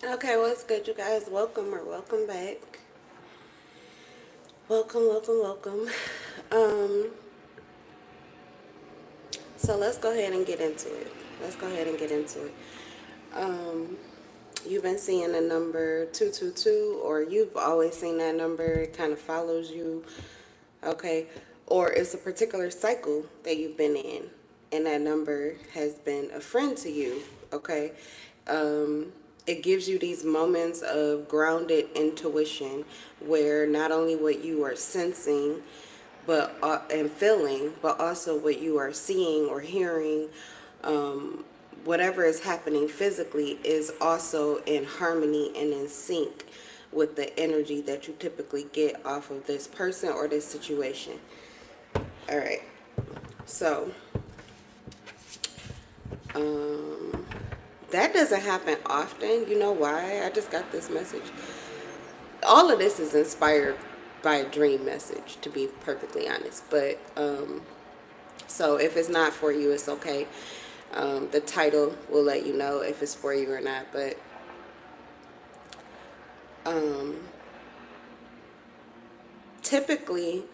Okay, what's good, you guys? Welcome or welcome back. Welcome. Um, so let's go ahead and get into it. Um, you've been seeing the number 222, or you've always seen that number. It kind of follows you, okay? Or it's a particular cycle that you've been in, and that number has been a friend to you, okay? Um, it gives you these moments of grounded intuition where not only what you are sensing but and feeling, but also what you are seeing or hearing, whatever is happening physically is also in harmony and in sync with the energy that you typically get off of this person or this situation. All right. So, um, that doesn't happen often. You know why? I just got this message. All of this is inspired by a dream message, to be perfectly honest. But, so if it's not for you, it's okay. The title will let you know if it's for you or not. But um, typically,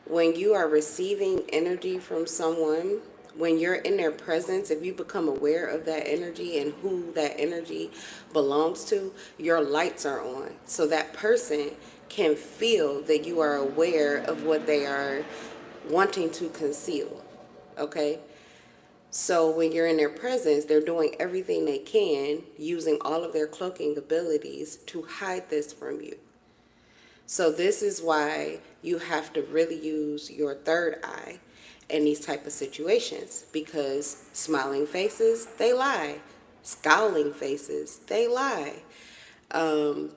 when you are receiving energy from someone, when you're in their presence, if you become aware of that energy and who that energy belongs to, your lights are on. So that person can feel that you are aware of what they are wanting to conceal. Okay? So when you're in their presence, they're doing everything they can, using all of their cloaking abilities to hide this from you. So this is why you have to really use your third eye in these type of situations, because smiling faces, they lie. Scowling faces, they lie.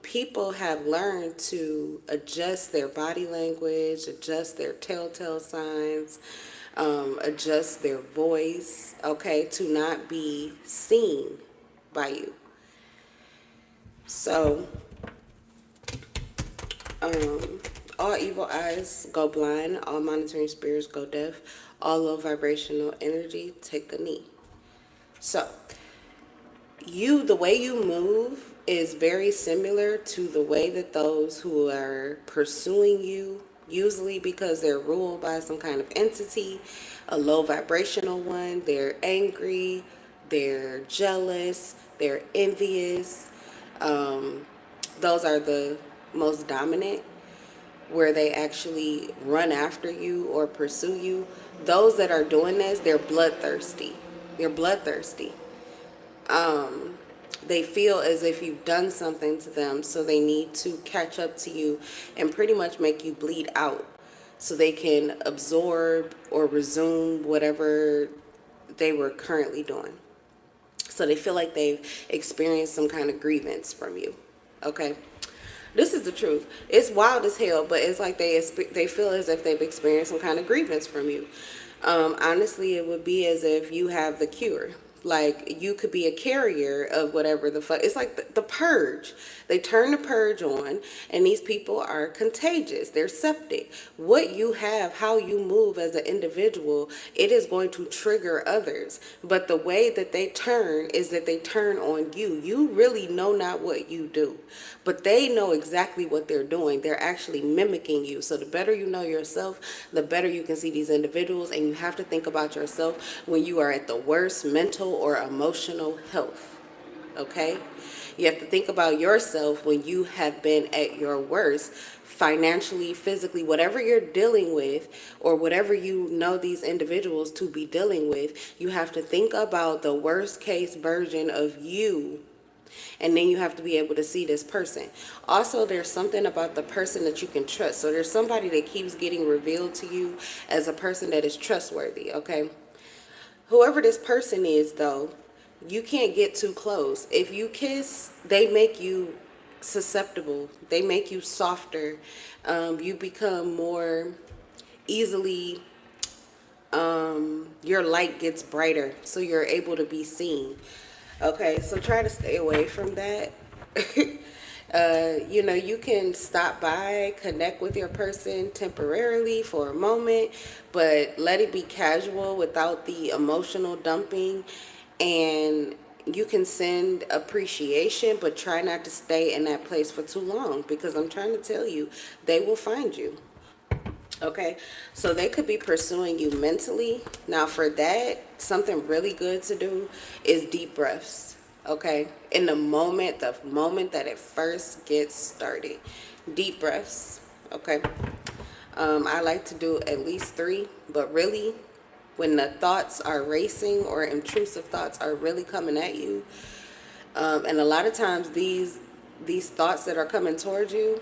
People have learned to adjust their body language, adjust their telltale signs, adjust their voice, okay, to not be seen by you. So, all evil eyes go blind, all monitoring spirits go deaf, all low vibrational energy take a knee. So, the way you move is very similar to the way that those who are pursuing you, usually because they're ruled by some kind of entity, a low vibrational one, they're angry, they're jealous, they're envious. Those are the most dominant, where they actually run after you or pursue you. Those that are doing this, they're bloodthirsty. They're bloodthirsty. They feel as if you've done something to them, so they need to catch up to you and pretty much make you bleed out so they can absorb or resume whatever they were currently doing. So they feel like they've experienced some kind of grievance from you. Okay? This is the truth. It's wild as hell, but it's like they feel as if they've experienced some kind of grievance from you. Honestly, it would be as if you have the cure. Like, you could be a carrier of whatever the fuck. It's like the purge. They turn the purge on, and these people are contagious. They're septic. What you have, how you move as an individual, it is going to trigger others. But the way that they turn is that they turn on you. You really know not what you do, but they know exactly what they're doing. They're actually mimicking you. So the better you know yourself, the better you can see these individuals. And you have to think about yourself when you are at the worst mental or emotional health. Okay? You have to think about yourself when you have been at your worst, financially, physically, whatever you're dealing with, or whatever you know these individuals to be dealing with. You have to think about the worst case version of you, and then you have to be able to see this person. Also, there's something about the person that you can trust. So there's somebody that keeps getting revealed to you as a person that is trustworthy. Okay? Whoever this person is, though, you can't get too close. If you kiss, they make you susceptible. They make you softer. You become more easily, your light gets brighter, so you're able to be seen. Okay, so try to stay away from that. You can stop by, connect with your person temporarily for a moment, but let it be casual without the emotional dumping. And you can send appreciation, but try not to stay in that place for too long, because I'm trying to tell you, they will find you. Okay, so they could be pursuing you mentally. Now, for that, something really good to do is deep breaths. Okay, in the moment that it first gets started, deep breaths. Okay, I like to do at least 3, but really, when the thoughts are racing or intrusive thoughts are really coming at you, and a lot of times these thoughts that are coming towards you,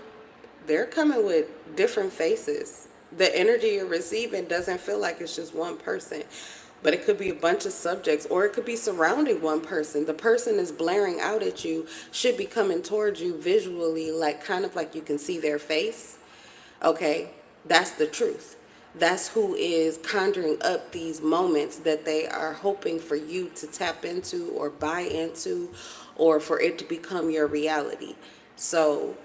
they're coming with different faces. The energy you're receiving doesn't feel like it's just one person, but it could be a bunch of subjects, or it could be surrounding one person. The person is blaring out at you, should be coming towards you visually, like kind of like you can see their face. Okay, that's the truth. That's who is conjuring up these moments that they are hoping for you to tap into or buy into, or for it to become your reality. So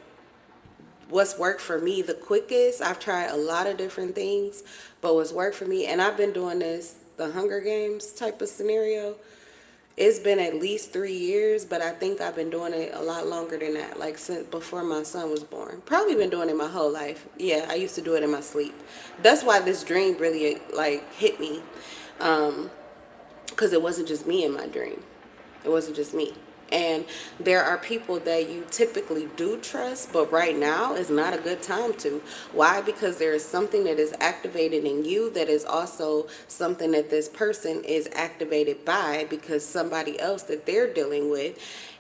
what's worked for me the quickest, I've tried a lot of different things, but what's worked for me, and I've been doing this, the Hunger Games type of scenario, it's been at least 3 years, but I think I've been doing it a lot longer than that, like since before my son was born. Probably been doing it my whole life. Yeah, I used to do it in my sleep. That's why this dream really like hit me, because it wasn't just me in my dream. It wasn't just me. And there are people that you typically do trust, but right now is not a good time to. Why? Because there is something that is activated in you that is also something that this person is activated by, because somebody else that they're dealing with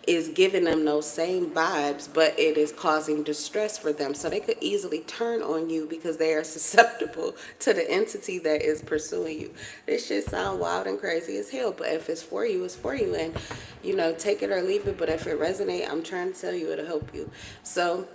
is giving them those same vibes, but it is causing distress for them. So they could easily turn on you because they are susceptible to the entity that is pursuing you. This shit sound wild and crazy as hell, but if it's for you, it's for you. And, you know, take it or leave it. But if it resonates, I'm trying to tell you, it'll help you. So,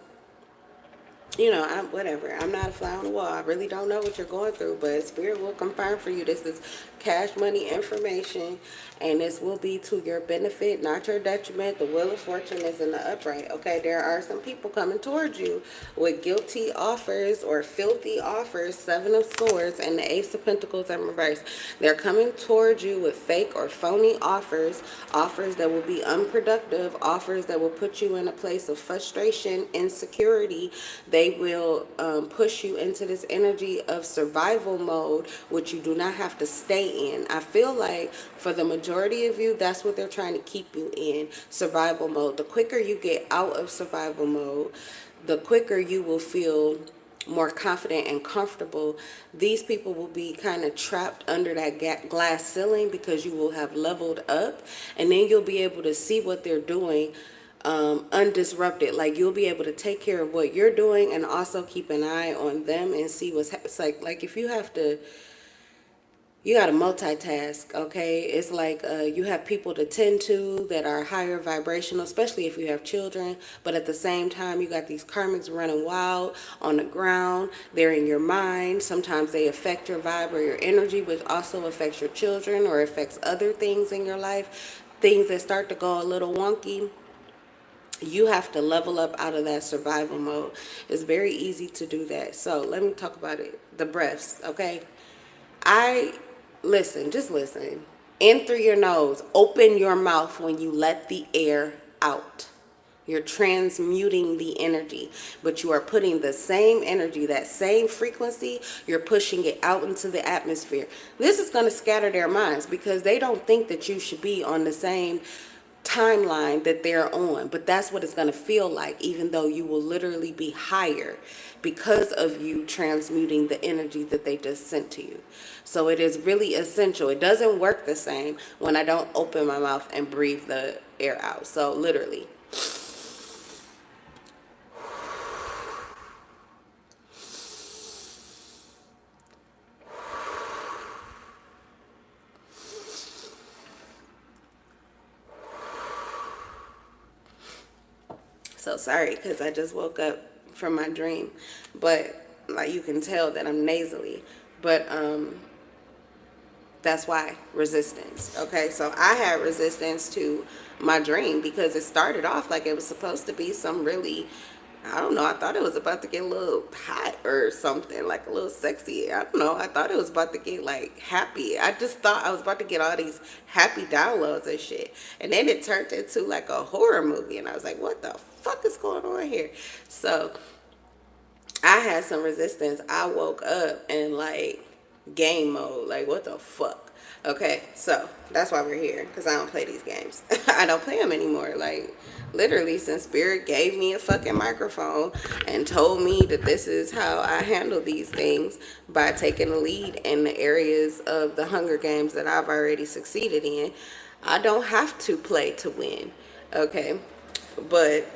you know, whatever. I'm not a fly on the wall. I really don't know what you're going through, but Spirit will confirm for you. This is cash money information, and this will be to your benefit, not your detriment. The Wheel of Fortune is in the upright. Okay, there are some people coming towards you with guilty offers or filthy offers, 7 of Swords and the Ace of Pentacles in reverse. They're coming towards you with fake or phony offers, offers that will be unproductive, offers that will put you in a place of frustration, insecurity. They will push you into this energy of survival mode, which you do not have to stay in. I feel like for the majority of you, that's what they're trying to keep you in, survival mode. The quicker you get out of survival mode, the quicker you will feel more confident and comfortable. These people will be kind of trapped under that glass ceiling because you will have leveled up, and then you'll be able to see what they're doing undisrupted. Like you'll be able to take care of what you're doing and also keep an eye on them and see what's it's like if you have to, you got to multitask. Okay, it's like you have people to tend to that are higher vibrational, especially if you have children, but at the same time you got these karmics running wild on the ground. They're in your mind. Sometimes they affect your vibe or your energy, which also affects your children or affects other things in your life, things that start to go a little wonky. You have to level up out of that survival mode. It's very easy to do that. So let me talk about it. The breaths, okay? Just listen. In through your nose. Open your mouth when you let the air out. You're transmuting the energy, but you are putting the same energy, that same frequency, you're pushing it out into the atmosphere. This is going to scatter their minds because they don't think that you should be on the same timeline that they're on, but that's what it's going to feel like, even though you will literally be higher because of you transmuting the energy that they just sent to you. So it is really essential. It doesn't work the same when I don't open my mouth and breathe the air out. So literally, so sorry because I just woke up from my dream, but like you can tell that I'm nasally, but that's why resistance. Okay, so I had resistance to my dream because it started off like it was supposed to be some really I don't know. I thought it was about to get a little hot or something, like a little sexy. I don't know. I thought it was about to get like happy. I just thought I was about to get all these happy downloads and shit. And then it turned into like a horror movie. And I was like, what the fuck is going on here? So I had some resistance. I woke up in like game mode. Like, what the fuck? Okay, so that's why we're here, because I don't play these games. I don't play them anymore. Like, literally, since Spirit gave me a fucking microphone and told me that this is how I handle these things by taking the lead in the areas of the Hunger Games that I've already succeeded in, I don't have to play to win. Okay, but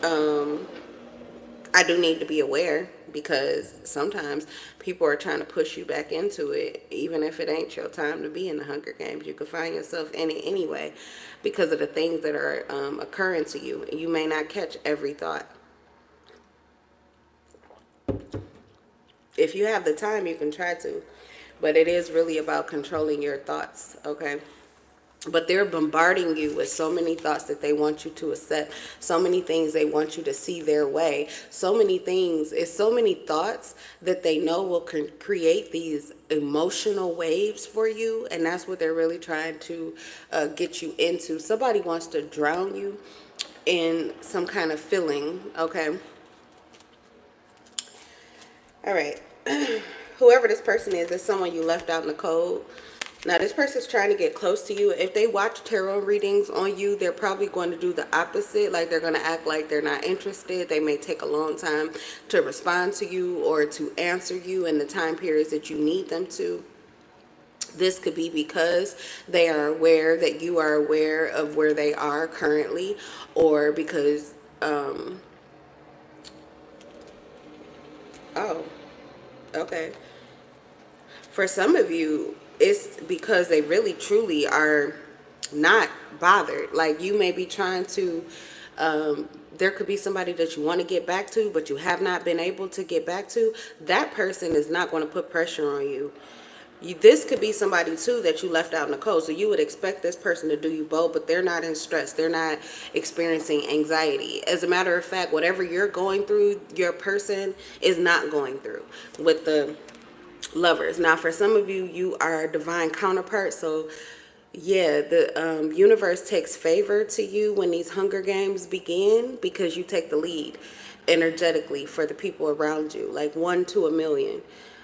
I do need to be aware, because sometimes people are trying to push you back into it, even if it ain't your time to be in the Hunger Games. You can find yourself in it anyway because of the things that are occurring to you. You may not catch every thought. If you have the time, you can try to, but it is really about controlling your thoughts, okay? But they're bombarding you with so many thoughts that they want you to accept, so many things they want you to see their way, so many things, it's so many thoughts that they know will create these emotional waves for you, and that's what they're really trying to get you into. Somebody wants to drown you in some kind of feeling, okay? All right. Whoever this person is someone you left out in the cold. Now, this person's trying to get close to you. If they watch tarot readings on you, they're probably going to do the opposite. Like, they're going to act like they're not interested. They may take a long time to respond to you or to answer you in the time periods that you need them to. This could be because they are aware that you are aware of where they are currently, or because, oh, okay. For some of you, it's because they really truly are not bothered. Like, you may be trying to, there could be somebody that you want to get back to, but you have not been able to get back to. That person is not going to put pressure on you. This could be somebody too that you left out in the cold. So you would expect this person to do you both, but they're not in stress. They're not experiencing anxiety. As a matter of fact, whatever you're going through, your person is not going through with the Lovers. Now, for some of you, you are divine counterparts. So yeah, the universe takes favor to you when these Hunger Games begin, because you take the lead energetically for the people around you, like 1 to a million,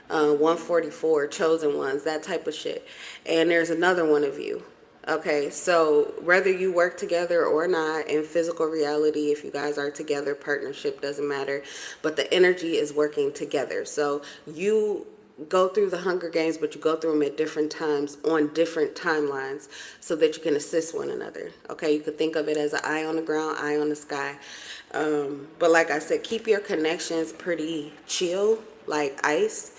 144, chosen ones, that type of shit. And there's another one of you. Okay, so whether you work together or not in physical reality, if you guys are together, partnership, doesn't matter, but the energy is working together. So you go through the Hunger Games, but you go through them at different times on different timelines so that you can assist one another. Okay, you could think of it as an eye on the ground, eye on the sky. But like I said, keep your connections pretty chill, like ice.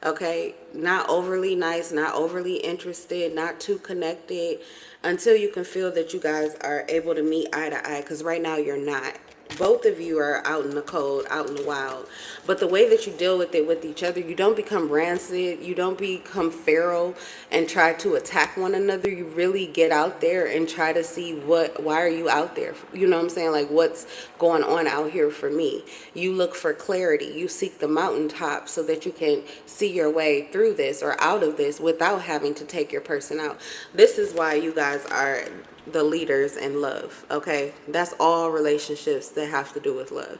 Okay, not overly nice, not overly interested, not too connected, until you can feel that you guys are able to meet eye to eye, because right now you're not. Both of you are out in the cold, out in the wild. But the way that you deal with it with each other, you don't become rancid, you don't become feral and try to attack one another. You really get out there and try to see why are you out there? You know what I'm saying? Like, what's going on out here for me? You look for clarity. You seek the mountaintop so that you can see your way through this or out of this without having to take your person out. This is why you guys are the leaders in love. Okay, that's all relationships that have to do with love.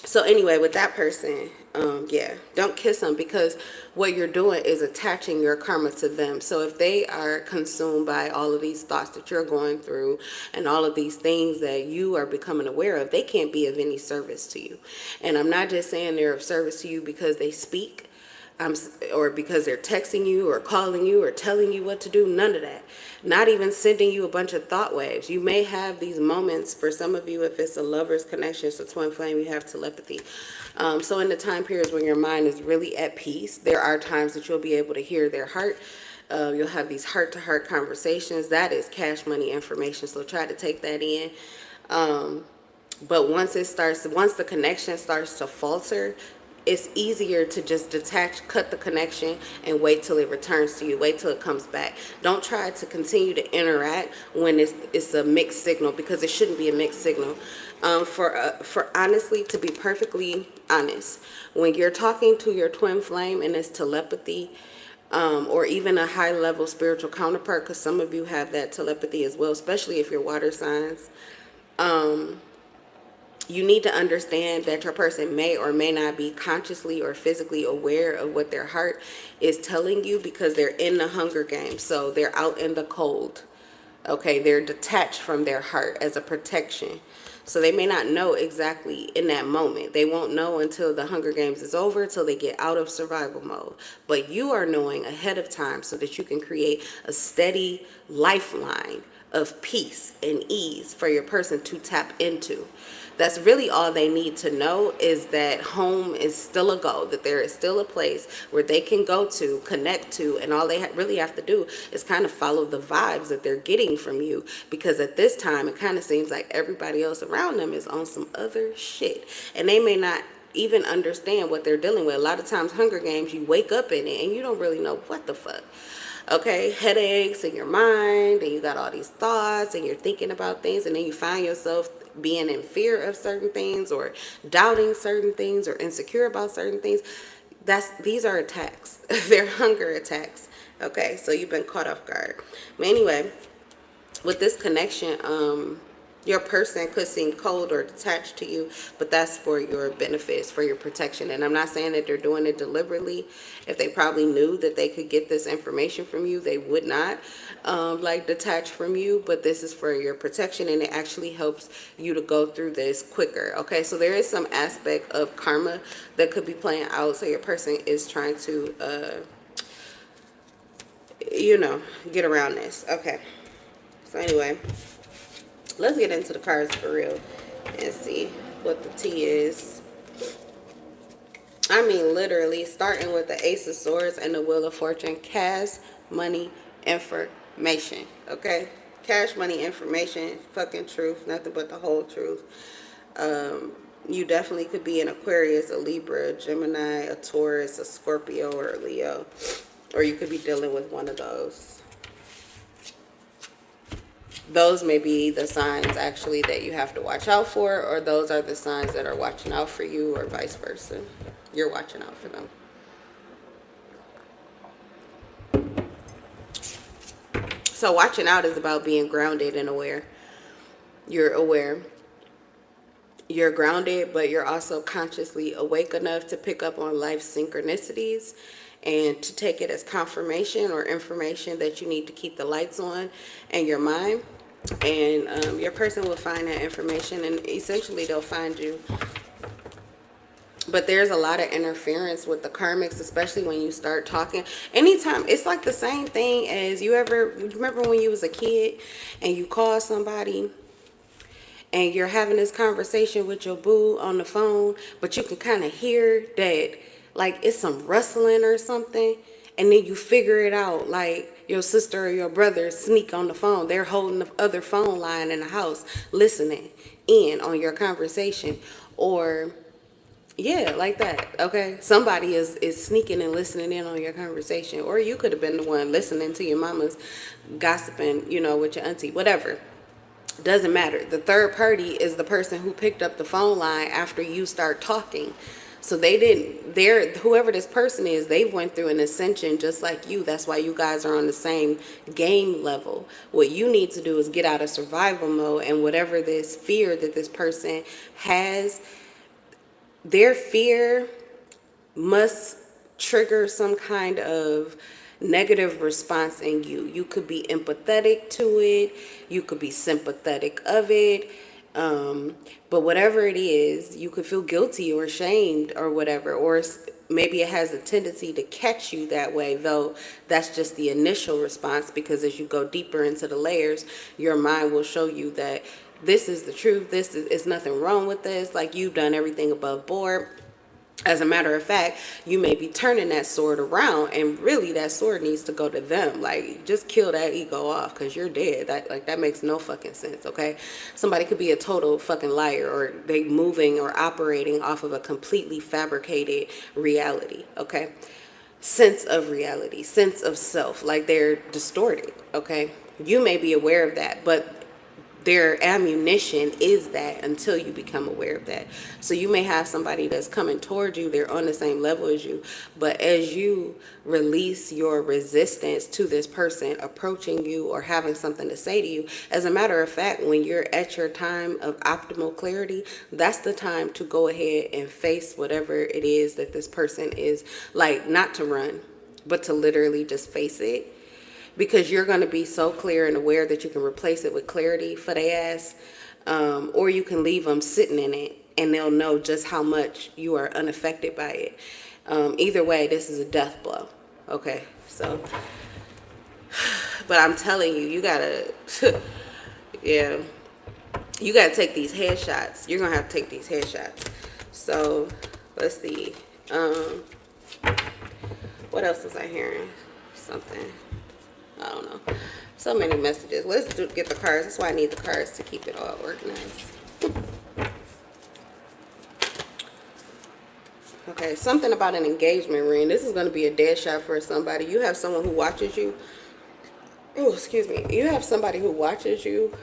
So anyway, with that person, yeah, don't kiss them, because what you're doing is attaching your karma to them. So if they are consumed by all of these thoughts that you're going through and all of these things that you are becoming aware of, they can't be of any service to you. And I'm not just saying they're of service to you because they speak, or because they're texting you or calling you or telling you what to do. None of that. Not even sending you a bunch of thought waves. You may have these moments. For some of you, if it's a lover's connection, it's a twin flame, you have telepathy. So in the time periods when your mind is really at peace, there are times that you'll be able to hear their heart. You'll have these heart-to-heart conversations. That is cash money information, so try to take that in. But once the connection starts to falter, it's easier to just detach, cut the connection, and wait till it returns to you. Wait till it comes back. Don't try to continue to interact when it's a mixed signal, because it shouldn't be a mixed signal. For honestly, to be perfectly honest, when you're talking to your twin flame and it's telepathy, or even a high level spiritual counterpart, because some of you have that telepathy as well, especially if you're water signs. You need to understand that your person may or may not be consciously or physically aware of what their heart is telling you, because they're in the Hunger Games. So they're out in the cold. Okay, they're detached from their heart as a protection. So they may not know exactly in that moment. They won't know until the Hunger Games is over, till they get out of survival mode. But you are knowing ahead of time so that you can create a steady lifeline of peace and ease for your person to tap into. That's really all they need to know, is that home is still a go, that there is still a place where they can go to, connect to, and all they really have to do is kind of follow the vibes that they're getting from you, because at this time it kind of seems like everybody else around them is on some other shit, and they may not even understand what they're dealing with. A lot of times, Hunger Games, you wake up in it and you don't really know what the fuck. Okay, headaches in your mind, and you got all these thoughts, and you're thinking about things, and then you find yourself being in fear of certain things, or doubting certain things, or insecure about certain things. These are attacks. They're hunger attacks. Okay, so you've been caught off guard. But anyway, with this connection, your person could seem cold or detached to you, but that's for your benefits, for your protection. And I'm not saying that they're doing it deliberately. If they probably knew that they could get this information from you, they would not like detach from you. But this is for your protection, and it actually helps you to go through this quicker. Okay, so there is some aspect of karma that could be playing out. So your person is trying to, get around this. Okay, so anyway, let's get into the cards for real and see what the tea is. I mean, literally, starting with the Ace of Swords and the Wheel of Fortune. Cash, money, information. Okay? Cash, money, information, fucking truth, nothing but the whole truth. You definitely could be an Aquarius, a Libra, a Gemini, a Taurus, a Scorpio, or a Leo. Or you could be dealing with one of those. Those may be the signs actually that you have to watch out for, or those are the signs that are watching out for you, or vice versa. You're watching out for them. So watching out is about being grounded and aware. You're aware. You're grounded, but you're also consciously awake enough to pick up on life's synchronicities and to take it as confirmation or information that you need to keep the lights on in your mind. And your person will find that information, and essentially they'll find you. But there's a lot of interference with the karmics, especially when you start talking. Anytime, it's like the same thing as you remember when you was a kid and you call somebody and you're having this conversation with your boo on the phone, but you can kind of hear that, like, it's some rustling or something, and then you figure it out, like your sister or your brother sneak on the phone. They're holding the other phone line in the house, listening in on your conversation. Or, yeah, like that, okay? Somebody is sneaking and listening in on your conversation. Or you could have been the one listening to your mama's gossiping, with your auntie, whatever. Doesn't matter. The third party is the person who picked up the phone line after you start talking. So whoever this person is, they went through an ascension just like you. That's why you guys are on the same game level. What you need to do is get out of survival mode, and whatever this fear that this person has, their fear must trigger some kind of negative response in you. You could be empathetic to it. You could be sympathetic of it. But whatever it is, you could feel guilty or ashamed or whatever, or maybe it has a tendency to catch you that way, though that's just the initial response, because as you go deeper into the layers, your mind will show you that this is the truth. It's nothing wrong with this. Like, you've done everything above board. As a matter of fact, you may be turning that sword around, and really that sword needs to go to them. Like, just kill that ego off, because you're dead. That makes no fucking sense, okay? Somebody could be a total fucking liar, or they moving or operating off of a completely fabricated reality, okay? Sense of reality, sense of self, like they're distorted, okay? You may be aware of that, but their ammunition is that until you become aware of that. So you may have somebody that's coming towards you, they're on the same level as you, but as you release your resistance to this person approaching you or having something to say to you, as a matter of fact, when you're at your time of optimal clarity, that's the time to go ahead and face whatever it is that this person is, like, not to run, but to literally just face it, because you're going to be so clear and aware that you can replace it with clarity for their ass, or you can leave them sitting in it and they'll know just how much you are unaffected by it. Either way, this is a death blow. Okay, so, but I'm telling you, you gotta, yeah, you gotta take these headshots. You're gonna have to take these headshots. So, let's see. What else was I hearing? Something. I don't know. So many messages. Let's get the cards. That's why I need the cards to keep it all organized. Okay, something about an engagement ring. This is going to be a dead shot for somebody. You have someone who watches you. Oh, excuse me. You have somebody who watches you.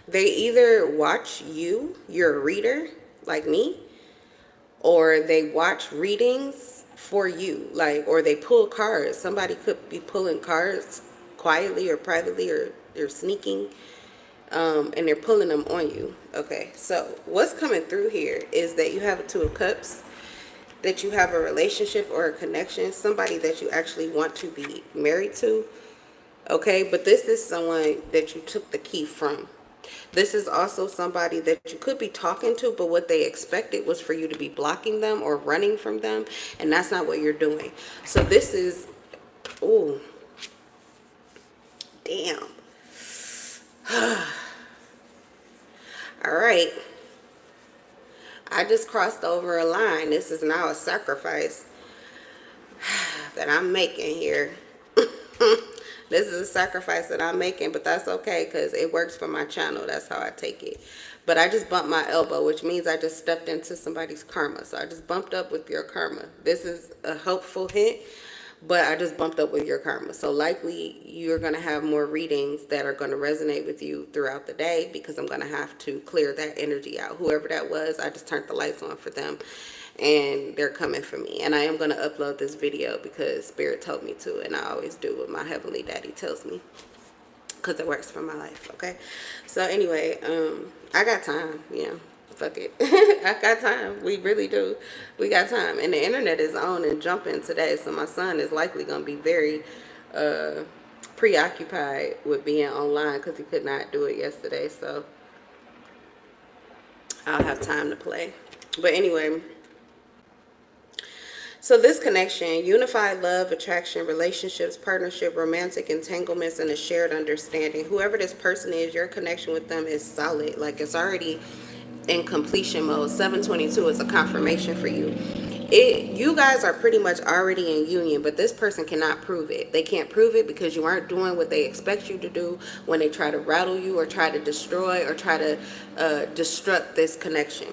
They either watch you, you're a reader, like me, or they watch readings for you, like, or they pull cards. Somebody could be pulling cards quietly or privately, or they're sneaking, and they're pulling them on you. Okay, so what's coming through here is that you have a Two of Cups, that you have a relationship or a connection, somebody that you actually want to be married to. Okay, but this is someone that you took the key from. This is also somebody that you could be talking to, but what they expected was for you to be blocking them or running from them, and that's not what you're doing. So this is, oh, damn. All right. I just crossed over a line. This is now a sacrifice that I'm making here. This is a sacrifice that I'm making, but that's okay because it works for my channel. That's how I take it. But I just bumped my elbow, which means I just stepped into somebody's karma. So I just bumped up with your karma. This is a hopeful hint, but I just bumped up with your karma. So likely you're going to have more readings that are going to resonate with you throughout the day, because I'm going to have to clear that energy out. Whoever that was, I just turned the lights on for them, and they're coming for me. And I am going to upload this video because Spirit told me to, and I always do what my Heavenly Daddy tells me, because it works for my life. Okay, so anyway, I got time. Fuck it. I got time. We really do. We got time. And the internet is on and jumping today, so my son is likely going to be very preoccupied with being online because he could not do it yesterday. So I'll have time to play. But anyway, so this connection, unified love, attraction, relationships, partnership, romantic entanglements, and a shared understanding. Whoever this person is, your connection with them is solid. Like, it's already in completion mode. 722 is a confirmation for you. You guys are pretty much already in union, but this person cannot prove it. They can't prove it because you aren't doing what they expect you to do when they try to rattle you or try to destroy or try to destruct this connection.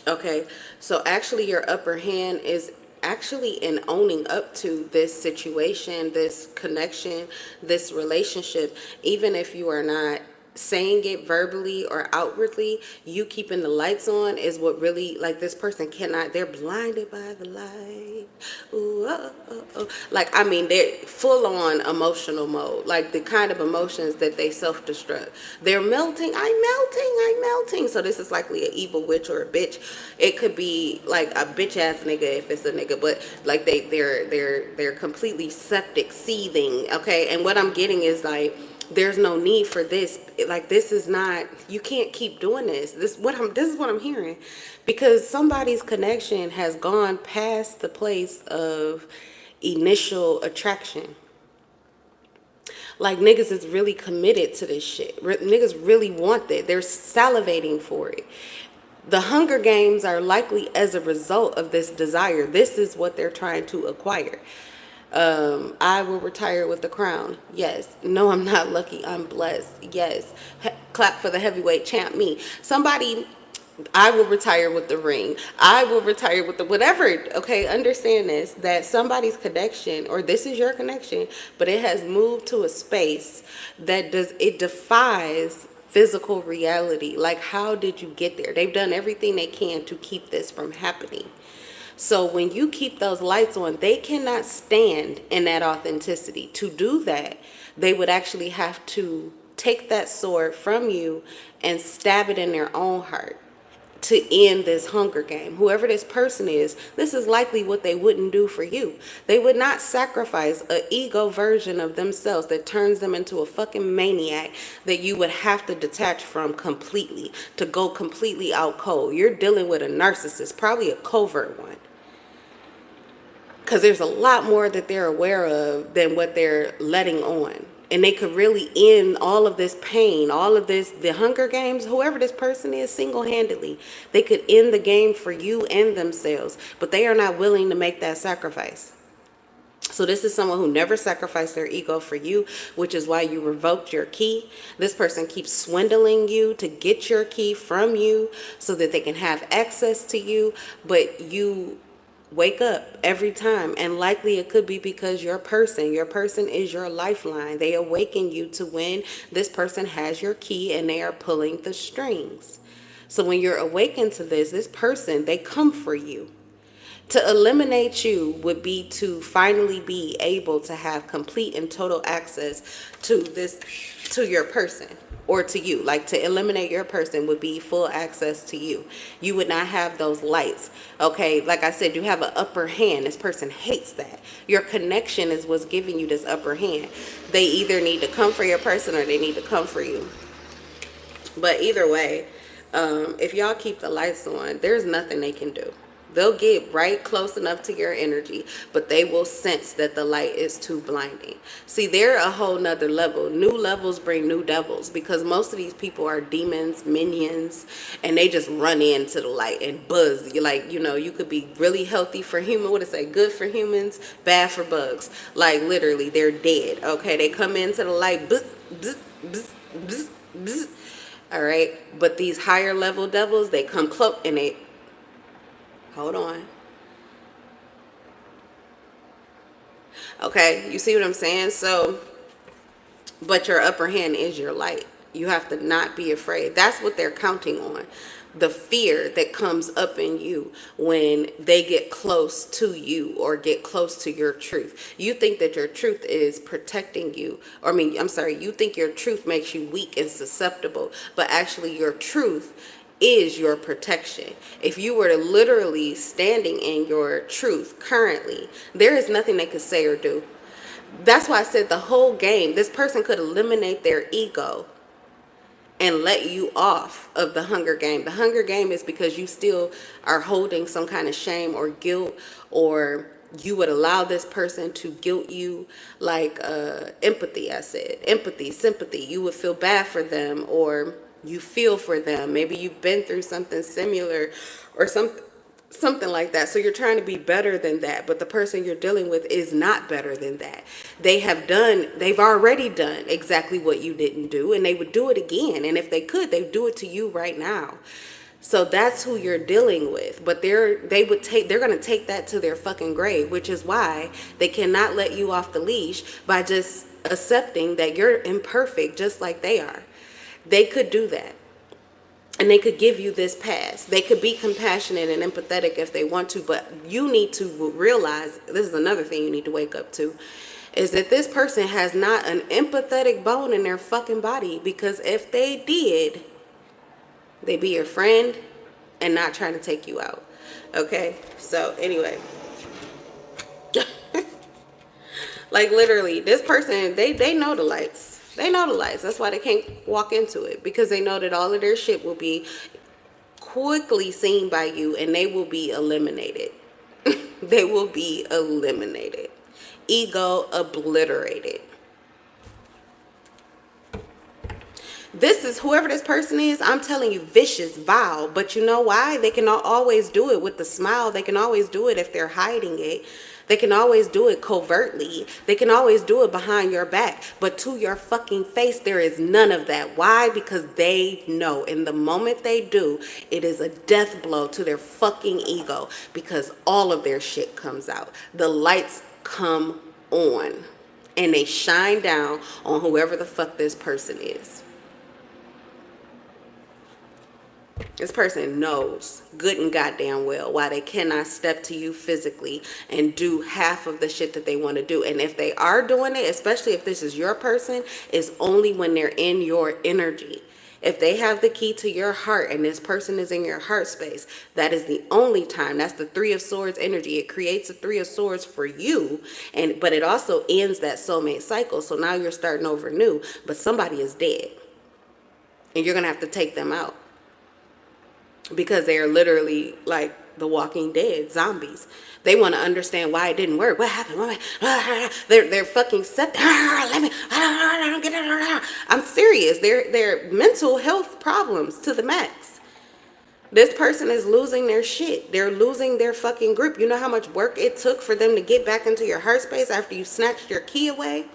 Okay, so actually your upper hand is actually in owning up to this situation, this connection, this relationship. Even if you are not saying it verbally or outwardly, you keeping the lights on is what really, like, this person cannot, they're blinded by the light. Ooh, oh, oh, oh. Like, I mean, they're full on emotional mode, like the kind of emotions that they self-destruct. They're melting. I'm melting. So this is likely an evil witch or a bitch. It could be like a bitch ass nigga if it's a nigga, but like they're completely septic, seething. Okay, and what I'm getting is like, there's no need for this. Like, this is not, you can't keep doing this. This is what I'm hearing, because somebody's connection has gone past the place of initial attraction. Like, niggas is really committed to this shit. Niggas really want that. They're salivating for it. The Hunger Games are likely as a result of this desire. This is what they're trying to acquire. I will retire with the crown. Yes. No, I'm not lucky. I'm blessed. Yes. Clap for the heavyweight champ, me. Somebody, I will retire with the ring. I will retire with the whatever. Okay, understand this, that somebody's connection, or this is your connection, but it has moved to a space that it defies physical reality. Like, how did you get there? They've done everything they can to keep this from happening. So when you keep those lights on, they cannot stand in that authenticity. To do that, they would actually have to take that sword from you and stab it in their own heart to end this hunger game. Whoever this person is, this is likely what they wouldn't do for you. They would not sacrifice an ego version of themselves that turns them into a fucking maniac that you would have to detach from completely, to go completely out cold. You're dealing with a narcissist, probably a covert one. Because there's a lot more that they're aware of than what they're letting on. And they could really end all of this pain, all of this, the Hunger Games, whoever this person is, single-handedly. They could end the game for you and themselves. But they are not willing to make that sacrifice. So this is someone who never sacrificed their ego for you, which is why you revoked your key. This person keeps swindling you to get your key from you so that they can have access to you. But you wake up every time, and likely it could be because your person is your lifeline. They awaken you to when this person has your key and they are pulling the strings. So when you're awakened to this person, they come for you. To eliminate you would be to finally be able to have complete and total access to your person, or to you. Like, to eliminate your person would be full access to you. You would not have those lights. Okay, like I said, you have an upper hand. This person hates that. Your connection is what's giving you this upper hand. They either need to come for your person or they need to come for you. But either way, if y'all keep the lights on, there's nothing they can do. They'll get right close enough to your energy, but they will sense that the light is too blinding. See, they're a whole nother level. New levels bring new devils, because most of these people are demons, minions, and they just run into the light and buzz. You're like, you could be really healthy for human. What did it say? Good for humans, bad for bugs. Like, literally, they're dead. Okay, they come into the light, bzz, bzz, bzz, bzz, bzz. All right, but these higher level devils, they come close and they... Hold on. Okay, you see what I'm saying? So, but your upper hand is your light. You have to not be afraid. That's what they're counting on. The fear that comes up in you when they get close to you or get close to your truth. You think that your truth is protecting you. You think your truth makes you weak and susceptible, but actually your truth is your protection. If you were to literally standing in your truth currently, there is nothing they could say or do. That's why I said the whole game, this person could eliminate their ego and let you off of the Hunger Game. The Hunger Game is because you still are holding some kind of shame or guilt, or you would allow this person to guilt you, like empathy. I said empathy, sympathy. You would feel bad for them, or you feel for them. Maybe you've been through something similar or something like that. So you're trying to be better than that, but the person you're dealing with is not better than that. They've already done exactly what you didn't do, and they would do it again. And if they could, they'd do it to you right now. So that's who you're dealing with. But they're going to take that to their fucking grave, which is why they cannot let you off the leash by just accepting that you're imperfect just like they are. They could do that. And they could give you this pass. They could be compassionate and empathetic if they want to, but you need to realize, this is another thing you need to wake up to, is that this person has not an empathetic bone in their fucking body, because if they did, they'd be your friend and not trying to take you out. Okay? So anyway, like literally, this person, they know the lights. They know the lights. That's why they can't walk into it, because they know that all of their shit will be quickly seen by you and they will be eliminated. They will be eliminated. Ego obliterated. This is whoever this person is. I'm telling you, vicious, vile. But you know why? They can always do it with the smile. They can always do it if they're hiding it. They can always do it covertly. They can always do it behind your back. But to your fucking face, there is none of that. Why? Because they know. And the moment they do, it is a death blow to their fucking ego. Because all of their shit comes out. The lights come on. And they shine down on whoever the fuck this person is. This person knows good and goddamn well why they cannot step to you physically and do half of the shit that they want to do. And if they are doing it, especially if this is your person, it's only when they're in your energy. If they have the key to your heart and this person is in your heart space, that is the only time. That's the Three of Swords energy. It creates a Three of Swords for you, but it also ends that soulmate cycle. So now you're starting over new, but somebody is dead. And you're going to have to take them out. Because they are literally like the Walking Dead, zombies. They want to understand why it didn't work. What happened? They're fucking set. I'm serious. They're mental health problems to the max. This person is losing their shit. They're losing their fucking grip. You know how much work it took for them to get back into your heart space after you snatched your key away?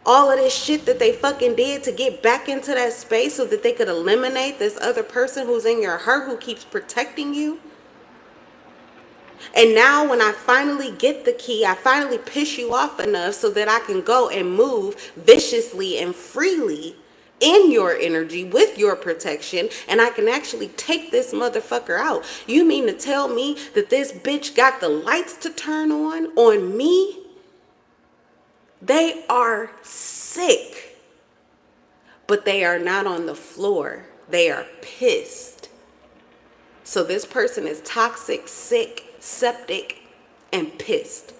All of this shit that they fucking did to get back into that space so that they could eliminate this other person who's in your heart who keeps protecting you. And now when I finally get the key, I finally piss you off enough so that I can go and move viciously and freely in your energy with your protection, and I can actually take this motherfucker out. You mean to tell me that this bitch got the lights to turn on me? They are sick, but they are not on the floor. They are pissed. So this person is toxic, sick, septic, and pissed.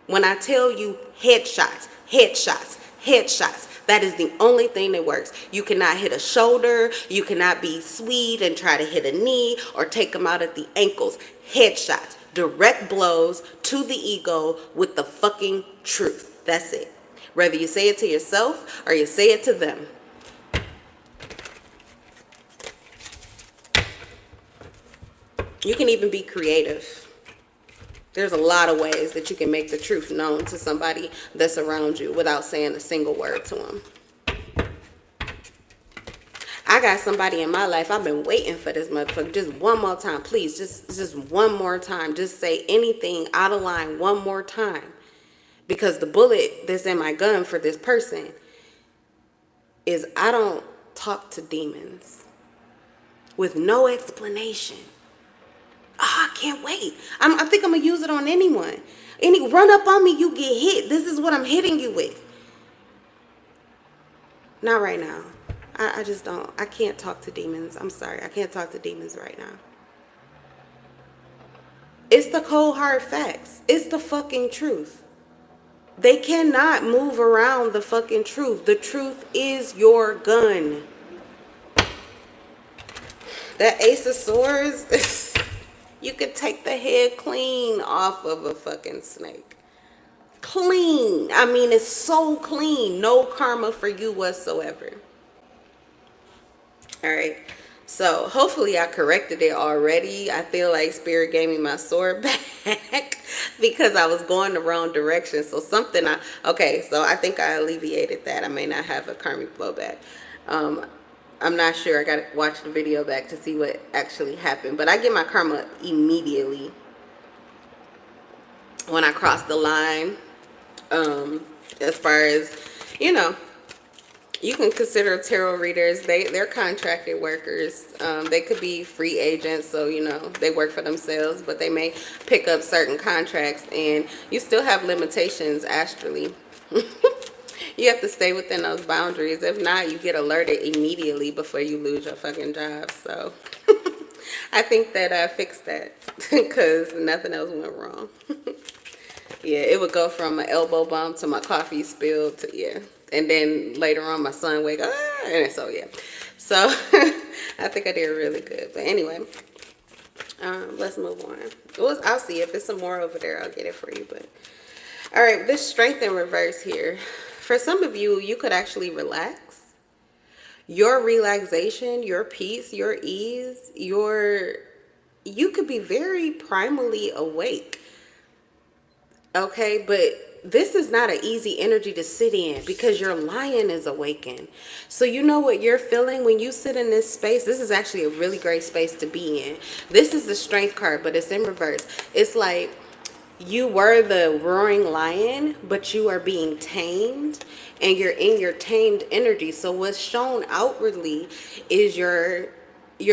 When I tell you headshots, headshots, headshots, that is the only thing that works. You cannot hit a shoulder. You cannot be sweet and try to hit a knee or take them out at the ankles. Headshots, direct blows to the ego with the fucking truth. That's it. Whether you say it to yourself or you say it to them. You can even be creative. There's a lot of ways that you can make the truth known to somebody that's around you without saying a single word to them. I got somebody in my life, I've been waiting for this motherfucker. Just one more time, please. Just one more time. Just say anything out of line one more time. Because the bullet that's in my gun for this person is I don't talk to demons with no explanation. Oh, I can't wait. I think I'm going to use it on anyone. Run up on me, you get hit. This is what I'm hitting you with. Not right now. I just don't. I can't talk to demons. I'm sorry. I can't talk to demons right now. It's the cold hard facts. It's the fucking truth. They cannot move around the fucking truth. The truth is your gun. That Ace of Swords, you could take the head clean off of a fucking snake. Clean. I mean, it's so clean. No karma for you whatsoever. All right. So hopefully I corrected it already. I feel like Spirit gave me my sword back because I was going the wrong direction. So okay, so I think I alleviated that. I may not have a karmic blowback. I'm not sure. I got to watch the video back to see what actually happened. But I get my karma immediately when I cross the line. As far as, you can consider tarot readers, they're contracted workers. They could be free agents, so they work for themselves, but they may pick up certain contracts, and you still have limitations astrally. You have to stay within those boundaries. If not, you get alerted immediately before you lose your fucking job. So I think that I fixed that because nothing else went wrong. Yeah, it would go from an elbow bump to my coffee spilled to, yeah. And then later on, my son wake up, and so, yeah. So, I think I did really good. But anyway, let's move on. I'll see if there's some more over there. I'll get it for you. But all right, this strength in reverse here. For some of you, you could actually relax. Your relaxation, your peace, your ease, you could be very primally awake. Okay, but this is not an easy energy to sit in because your lion is awakened. So you know what you're feeling when you sit in this space. This is actually a really great space to be in. This is the strength card, but it's in reverse. It's like you were the roaring lion, but you are being tamed and you're in your tamed energy. So what's shown outwardly is your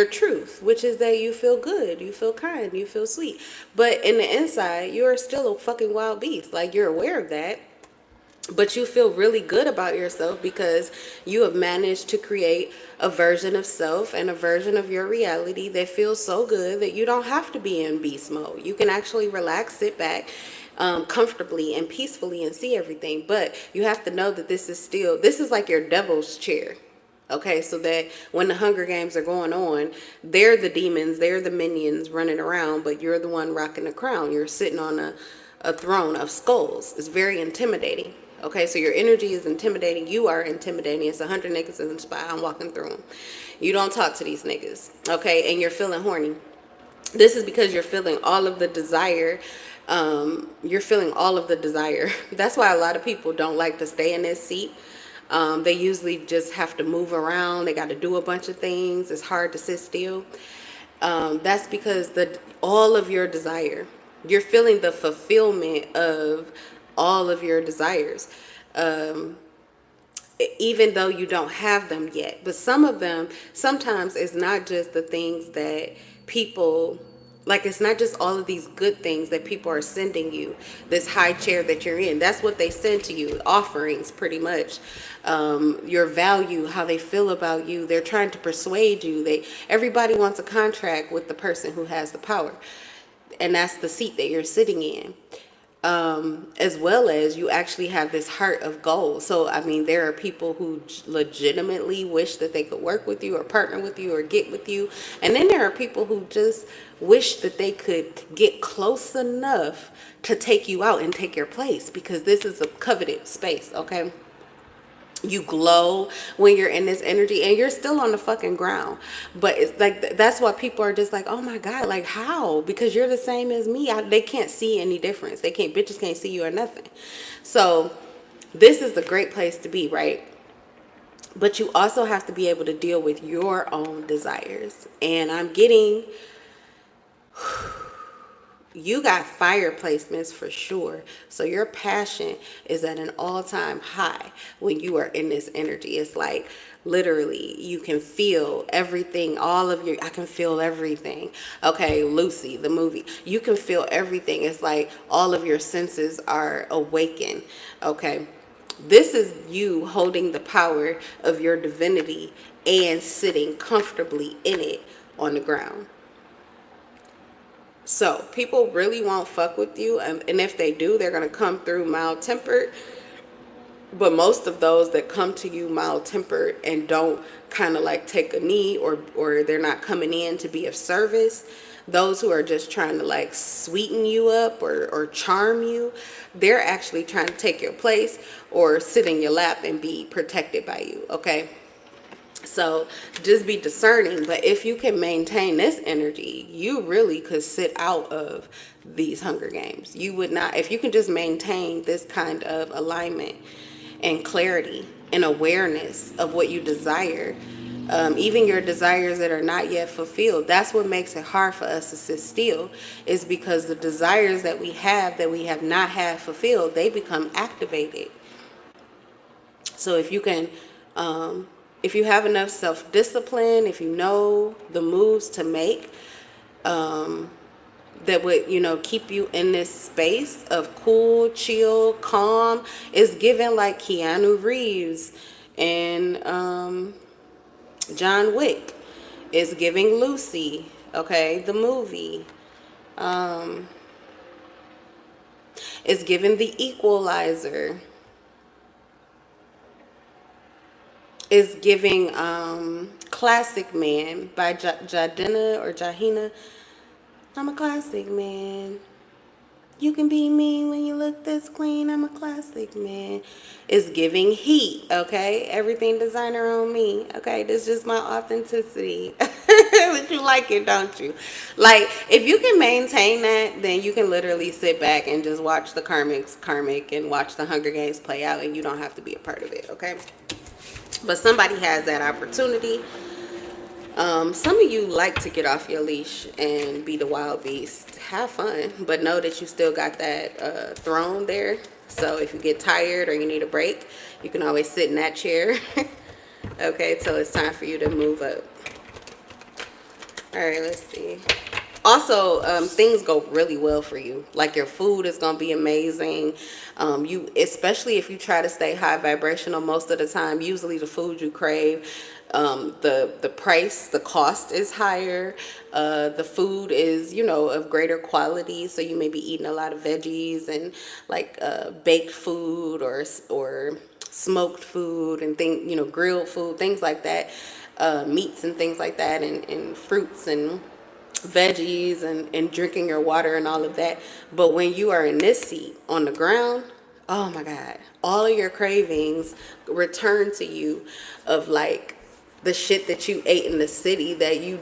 truth, which is that you feel good, you feel kind, you feel sweet. But in the inside, you are still a fucking wild beast. Like, you're aware of that. But you feel really good about yourself because you have managed to create a version of self and a version of your reality that feels so good that you don't have to be in beast mode. You can actually relax, sit back comfortably and peacefully and see everything. But you have to know that this is like your devil's chair. Okay, so that when the Hunger Games are going on, they're the demons, they're the minions running around, but you're the one rocking the crown. You're sitting on a throne of skulls. It's very intimidating. Okay, so your energy is intimidating. You are intimidating. It's 100 niggas in the spot. I'm walking through them. You don't talk to these niggas. Okay, and you're feeling horny. This is because you're feeling all of the desire. You're feeling all of the desire. That's why a lot of people don't like to stay in this seat. They usually just have to move around. They got to do a bunch of things. It's hard to sit still. That's because all of your desire, you're feeling the fulfillment of all of your desires, even though you don't have them yet. But some of them, sometimes it's not just the things that people, like, it's not just all of these good things that people are sending you, this high chair that you're in. That's what they send to you, offerings, pretty much. Your value, how they feel about you. They're trying to persuade you. Everybody wants a contract with the person who has the power, and that's the seat that you're sitting in. As well as you actually have this heart of gold. So, I mean, there are people who legitimately wish that they could work with you or partner with you or get with you. And then there are people who just wish that they could get close enough to take you out and take your place, because this is a coveted space, okay? You glow when you're in this energy and you're still on the fucking ground. But it's like, that's why people are just like, oh my God, like, how? Because you're the same as me. They can't see any difference. Bitches can't see you or nothing. So this is the great place to be, right? But you also have to be able to deal with your own desires. And I'm getting, you got fire placements for sure. So your passion is at an all-time high when you are in this energy. It's like, literally, you can feel everything, I can feel everything. Okay, Lucy, the movie, you can feel everything. It's like all of your senses are awakened. Okay, this is you holding the power of your divinity and sitting comfortably in it on the ground. So people really won't fuck with you, and if they do, they're gonna come through mild tempered. But most of those that come to you mild tempered and don't kind of like take a knee, or they're not coming in to be of service, those who are just trying to like sweeten you up or charm you, they're actually trying to take your place or sit in your lap and be protected by you. Okay, so just be discerning. But if you can maintain this energy, you really could sit out of these Hunger Games. You would not, if you can just maintain this kind of alignment and clarity and awareness of what you desire, even your desires that are not yet fulfilled. That's what makes it hard for us to sit still, is because the desires that we have not had fulfilled, they become activated. So if you have enough self-discipline, if you know the moves to make, that would, keep you in this space of cool, chill, calm, is given like Keanu Reeves and John Wick is giving Lucy, okay, the movie. Is given The Equalizer. Is giving Classic Man by Jadina or Jahina. I'm a classic man. You can be mean when you look this clean. I'm a classic, man. It's giving heat, okay? Everything designer on me, okay? This is just my authenticity. But you like it, don't you? Like, if you can maintain that, then you can literally sit back and just watch the karmic and watch the Hunger Games play out, and you don't have to be a part of it, okay? But somebody has that opportunity. Some of you like to get off your leash and be the wild beast. Have fun, but know that you still got that throne there. So if you get tired or you need a break, you can always sit in that chair. Okay, till it's time for you to move up. All right, let's see. Also, things go really well for you. Like your food is gonna be amazing. You, especially if you try to stay high vibrational most of the time, usually the food you crave, the price, the cost is higher. The food is, you know, of greater quality. So you may be eating a lot of veggies and like baked food or smoked food and you know, grilled food, things like that. Meats and things like that, and fruits and veggies and drinking your water and all of that. But when you are in this seat on the ground, oh my God, all of your cravings return to you of like the shit that you ate in the city that you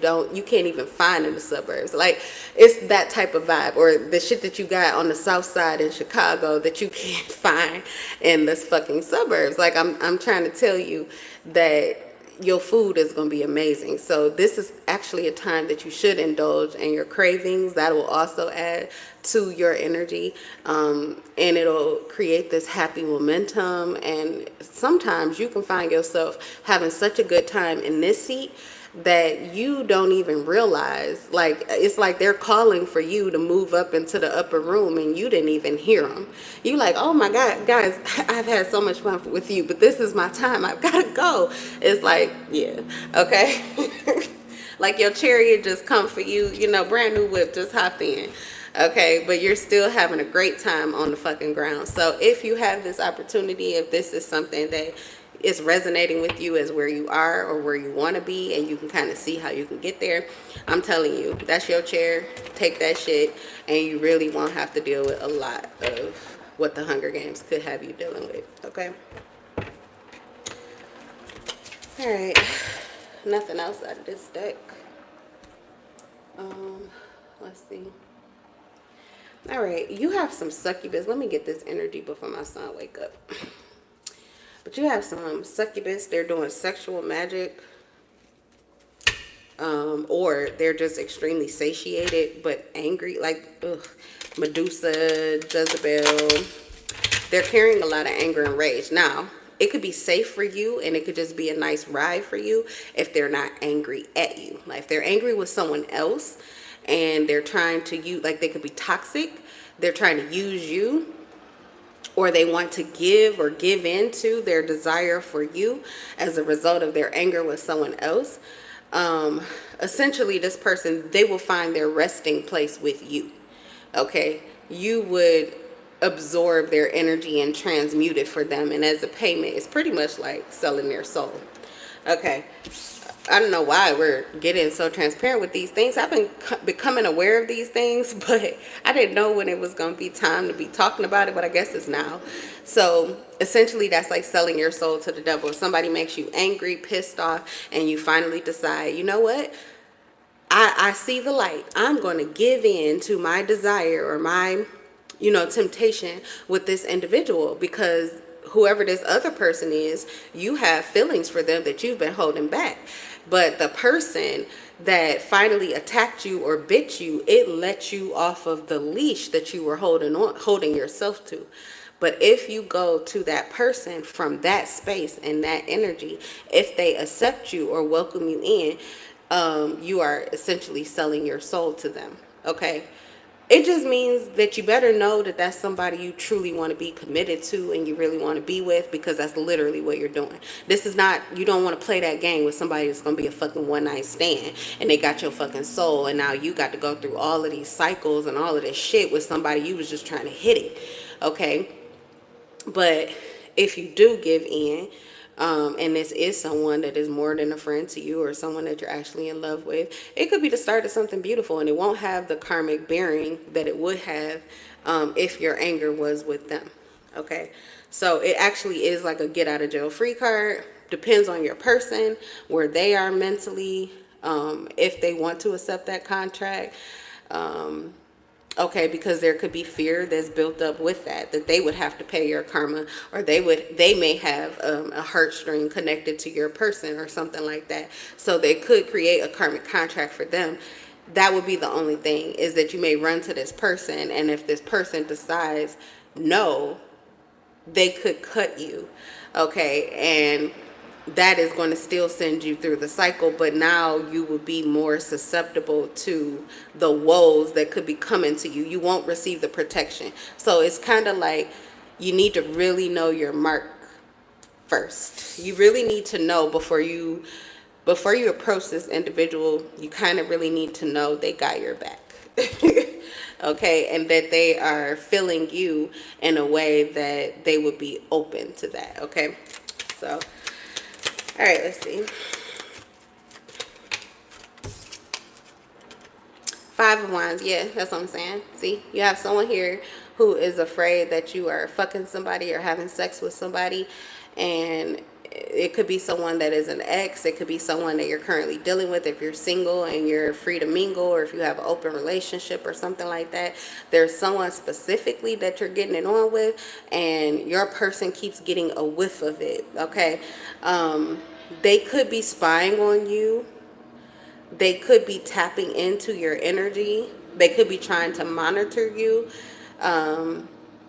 can't even find in the suburbs. Like, it's that type of vibe. Or the shit that you got on the south side in Chicago that you can't find in the fucking suburbs. Like, I'm trying to tell you that your food is going to be amazing. So this is actually a time that you should indulge in your cravings. That will also add to your energy, and it'll create this happy momentum. And sometimes you can find yourself having such a good time in this seat that you don't even realize. Like, it's like they're calling for you to move up into the upper room and you didn't even hear them. You like, oh my God, guys, I've had so much fun with you, but this is my time, I've got to go. It's like, yeah, okay. Like your chariot just come for you, you know, brand new whip, just hop in. Okay, but you're still having a great time on the fucking ground. So if you have this opportunity, if this is something that is resonating with you as where you are or where you want to be, and you can kind of see how you can get there, I'm telling you, that's your chair. Take that shit, and you really won't have to deal with a lot of what the Hunger Games could have you dealing with. Okay. All right. Nothing else out of this deck. Let's see. All right, you have some succubus. Let me get this energy before my son wake up. But you have some succubus. They're doing sexual magic, or they're just extremely satiated but angry, like ugh, Medusa, Jezebel. They're carrying a lot of anger and rage. Now, it could be safe for you, and it could just be a nice ride for you if they're not angry at you. Like, if they're angry with someone else and they're trying to use, like, they could be toxic, they're trying to use you, or they want to give or give into their desire for you as a result of their anger with someone else. Essentially, this person, they will find their resting place with you. Okay, you would absorb their energy and transmute it for them, and as a payment, it's pretty much like selling their soul. Okay, I don't know why we're getting so transparent with these things. I've been becoming aware of these things, but I didn't know when it was going to be time to be talking about it, but I guess it's now. So essentially, that's like selling your soul to the devil. If somebody makes you angry, pissed off, and you finally decide, you know what? I see the light. I'm going to give in to my desire or my, you know, temptation with this individual, because whoever this other person is, you have feelings for them that you've been holding back. But the person that finally attacked you or bit you, it let you off of the leash that you were holding yourself to. But if you go to that person from that space and that energy, if they accept you or welcome you in, you are essentially selling your soul to them. Okay. It just means that you better know that that's somebody you truly want to be committed to and you really want to be with, because that's literally what you're doing. This is not, you don't want to play that game with somebody that's going to be a fucking one night stand and they got your fucking soul, and now you got to go through all of these cycles and all of this shit with somebody you was just trying to hit it. Okay. But if you do give in, and this is someone that is more than a friend to you or someone that you're actually in love with, it could be the start of something beautiful, and it won't have the karmic bearing that it would have if your anger was with them. Okay, so it actually is like a get out of jail free card. Depends on your person, where they are mentally, if they want to accept that contract. Okay, because there could be fear that's built up with that they would have to pay your karma, or they may have a heartstring connected to your person or something like that. So they could create a karmic contract for them. That would be the only thing, is that you may run to this person, and if this person decides no, they could cut you. Okay, and that is going to still send you through the cycle, but now you will be more susceptible to the woes that could be coming to you. You won't receive the protection. So it's kind of like you need to really know your mark first. You really need to know before you approach this individual. You kind of really need to know they got your back. Okay, and that they are feeling you in a way that they would be open to that. Okay, so all right, let's see. Five of Wands. Yeah, that's what I'm saying. See, you have someone here who is afraid that you are fucking somebody or having sex with somebody, and it could be someone that is an ex. It could be someone that you're currently dealing with if you're single and you're free to mingle, or if you have an open relationship or something like that. There's someone specifically that you're getting it on with, and your person keeps getting a whiff of it. Okay, they could be spying on you. They could be tapping into your energy. They could be trying to monitor you.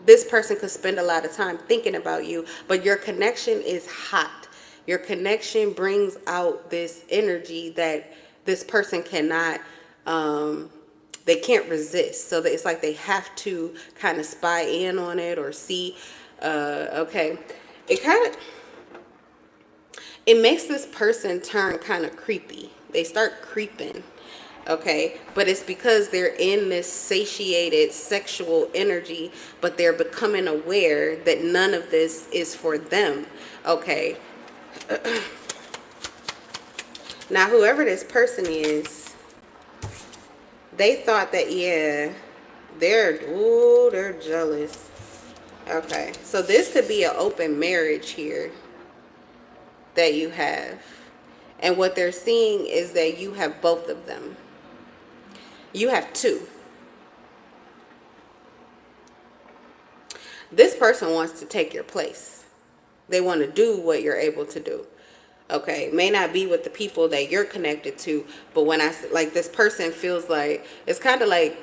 This person could spend a lot of time thinking about you, but your connection is hot. Your connection brings out this energy that this person cannot, they can't resist. So that it's like they have to kind of spy in on it or see. Okay, it makes this person turn kind of creepy. They start creeping. Okay, but it's because they're in this satiated sexual energy, but they're becoming aware that none of this is for them. Okay, now whoever this person is, they thought that, yeah, they're jealous. Okay, so this could be an open marriage here that you have, and what they're seeing is that you have both of them. You have two. This person wants to take your place. They want to do what you're able to do. Okay, may not be with the people that you're connected to, but when I like, this person feels like it's kind of like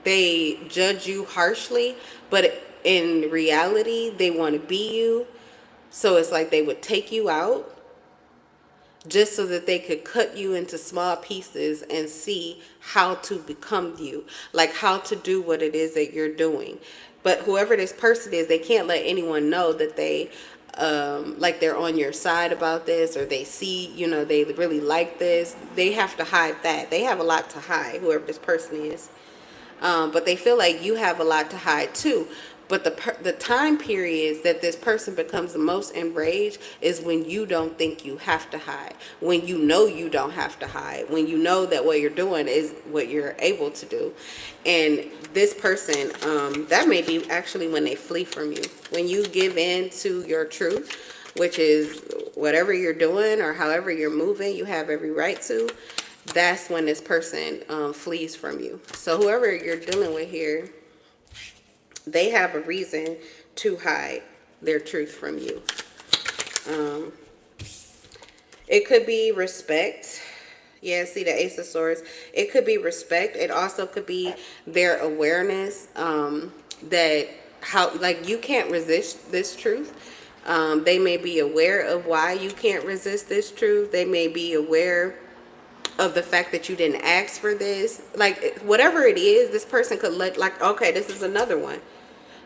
they judge you harshly, but in reality they want to be you. So it's like they would take you out just so that they could cut you into small pieces and see how to become you, like how to do what it is that you're doing. But whoever this person is, they can't let anyone know that they like they're on your side about this, or they see, you know, they really like this. They have to hide that. They have a lot to hide, whoever this person is. But they feel like you have a lot to hide too. But the time periods that this person becomes the most enraged is when you don't think you have to hide, when you know you don't have to hide, when you know that what you're doing is what you're able to do. And this person, that may be actually when they flee from you. When you give in to your truth, which is whatever you're doing or however you're moving, you have every right to. That's when this person flees from you. So whoever you're dealing with here, they have a reason to hide their truth from you. It could be respect. Yeah, see the Ace of Swords. It could be respect. It also could be their awareness that how, like, you can't resist this truth. They may be aware of why you can't resist this truth. They may be aware of the fact that you didn't ask for this. Like, whatever it is, this person could let, like, okay, this is another one.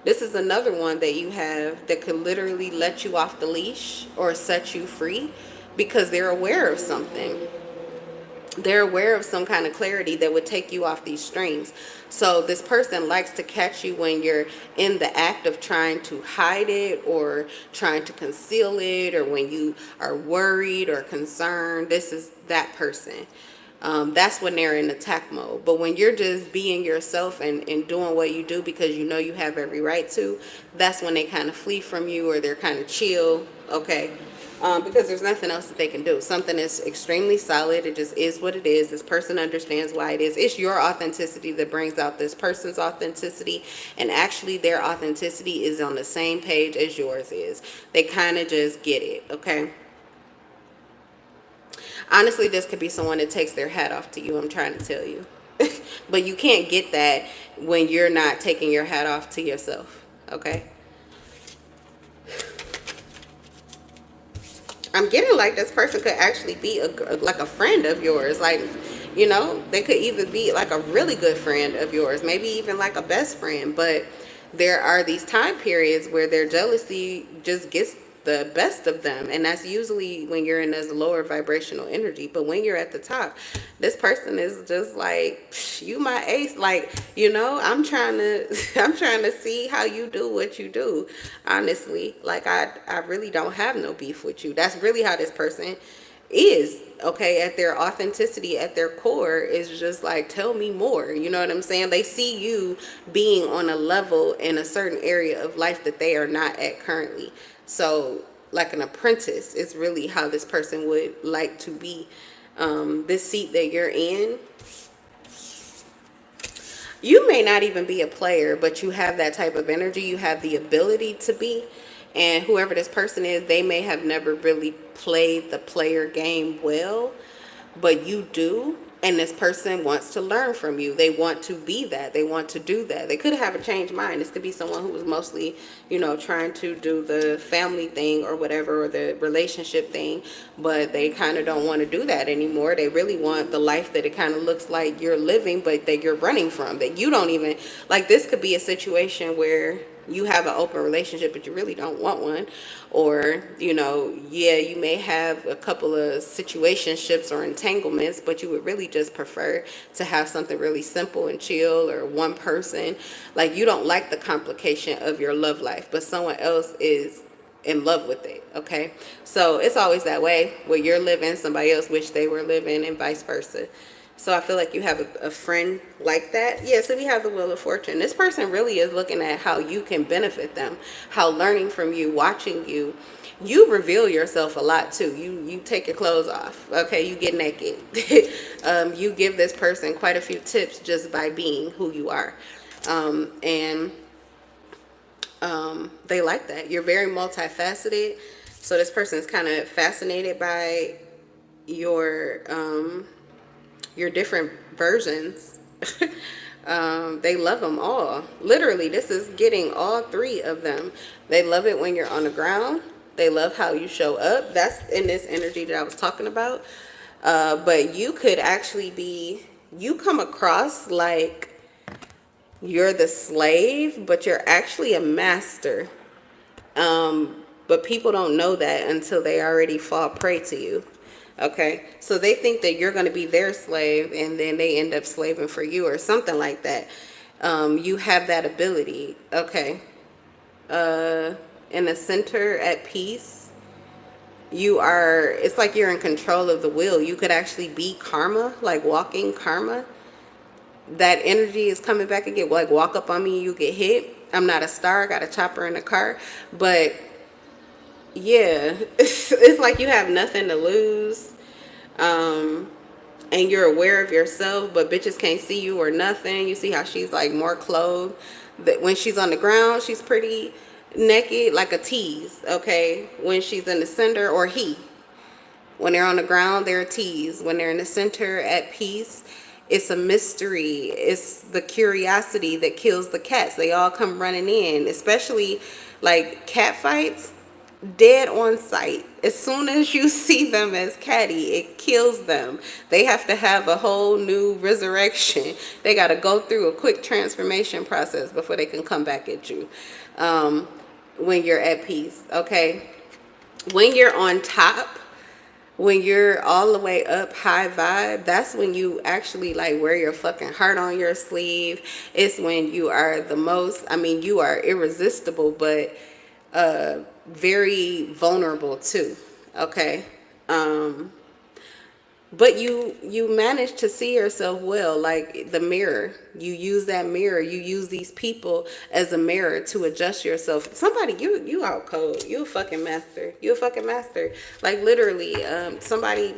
This is another one that you have that could literally let you off the leash or set you free because they're aware of something. They're aware of some kind of clarity that would take you off these strings. So this person likes to catch you when you're in the act of trying to hide it or trying to conceal it, or when you are worried or concerned. This is that person. That's when they're in attack mode. But when you're just being yourself and doing what you do because you know you have every right to, that's when they kind of flee from you, or they're kind of chill, okay? Because there's nothing else that they can do. Something is extremely solid. It just is what it is. This person understands why it is. It's your authenticity that brings out this person's authenticity. And actually, their authenticity is on the same page as yours is. They kind of just get it, okay? Honestly, this could be someone that takes their hat off to you, I'm trying to tell you. But you can't get that when you're not taking your hat off to yourself, okay? I'm getting like this person could actually be like a friend of yours. Like, you know, they could even be like a really good friend of yours, maybe even like a best friend. But there are these time periods where their jealousy just gets the best of them, and that's usually when you're in this lower vibrational energy. But when you're at the top, this person is just like, you my ace. Like, you know, I'm trying to I'm trying to see how you do what you do. Honestly, like, I really don't have no beef with you. That's really how this person is, okay? At their authenticity, at their core, is just like, tell me more. You know what I'm saying? They see you being on a level in a certain area of life that they are not at currently. So like an apprentice is really how this person would like to be. This seat that you're in, you may not even be a player, but you have that type of energy. You have the ability to be. And whoever this person is, they may have never really played the player game well, but you do. And this person wants to learn from you. They want to be that. They want to do that. They could have a changed mind. This could be someone who was mostly, you know, trying to do the family thing or whatever, or the relationship thing, but they kind of don't want to do that anymore. They really want the life that it kind of looks like you're living, but that you're running from, that you don't even, like, this could be a situation where you have an open relationship, but you really don't want one. Or, you know, yeah, you may have a couple of situationships or entanglements, but you would really just prefer to have something really simple and chill, or one person. Like, you don't like the complication of your love life, but someone else is in love with it, okay? So it's always that way, where you're living, somebody else wish they were living, and vice versa. So I feel like you have a friend like that. Yeah, so we have the Wheel of Fortune. This person really is looking at how you can benefit them, how learning from you, watching you. You reveal yourself a lot too. You take your clothes off, okay? You get naked. You give this person quite a few tips just by being who you are. And they like that. You're very multifaceted. So this person is kind of fascinated by your different versions. They love them all. Literally, this is getting all three of them. They love it when you're on the ground. They love how you show up. That's in this energy that I was talking about. But you could actually be, you come across like you're the slave, but you're actually a master. But people don't know that until they already fall prey to you. Okay, so they think that you're going to be their slave, and then they end up slaving for you or something like that. You have that ability. Okay. In the center at peace, you are, it's like you're in control of the wheel. You could actually be karma, like walking karma. That energy is coming back again. Like, walk up on me, you get hit. I'm not a star, I got a chopper in the car. But yeah, it's like you have nothing to lose. And you're aware of yourself, but bitches can't see you or nothing. You see how she's like more clothed. That when she's on the ground, she's pretty naked, like a tease, okay? When she's in the center, or he. When they're on the ground, they're a tease. When they're in the center at peace, it's a mystery. It's the curiosity that kills the cats. They all come running in, especially like cat fights, dead on sight. As soon as you see them as catty, it kills them. They have to have a whole new resurrection. They got to go through a quick transformation process before they can come back at you. When you're at peace, okay? When you're on top, when you're all the way up high vibe, that's when you actually like wear your fucking heart on your sleeve. It's when you are the most, I mean, you are irresistible, but very vulnerable too, okay? but you manage to see yourself well, like the mirror. You use that mirror, you use these people as a mirror to adjust yourself. Somebody, you out cold, you a fucking master, you a fucking master. Like literally, somebody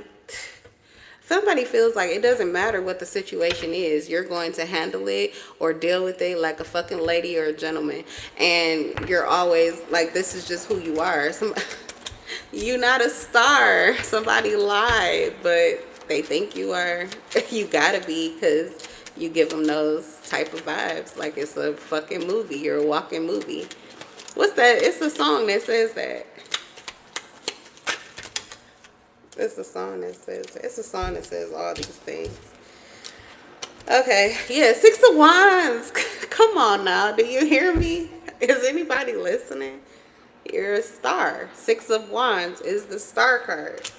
feels like it doesn't matter what the situation is, you're going to handle it or deal with it like a fucking lady or a gentleman. And you're always like, this is just who you are. You're not a star. Somebody lied, but they think you are. You gotta be, because you give them those type of vibes. Like it's a fucking movie. You're a walking movie. What's that? It's a song that says that. It's a song that says that. It's a song that says all these things. Okay, yeah, Six of Wands. Come on now. Do you hear me? Is anybody listening? You're a star. Six of Wands is the star card.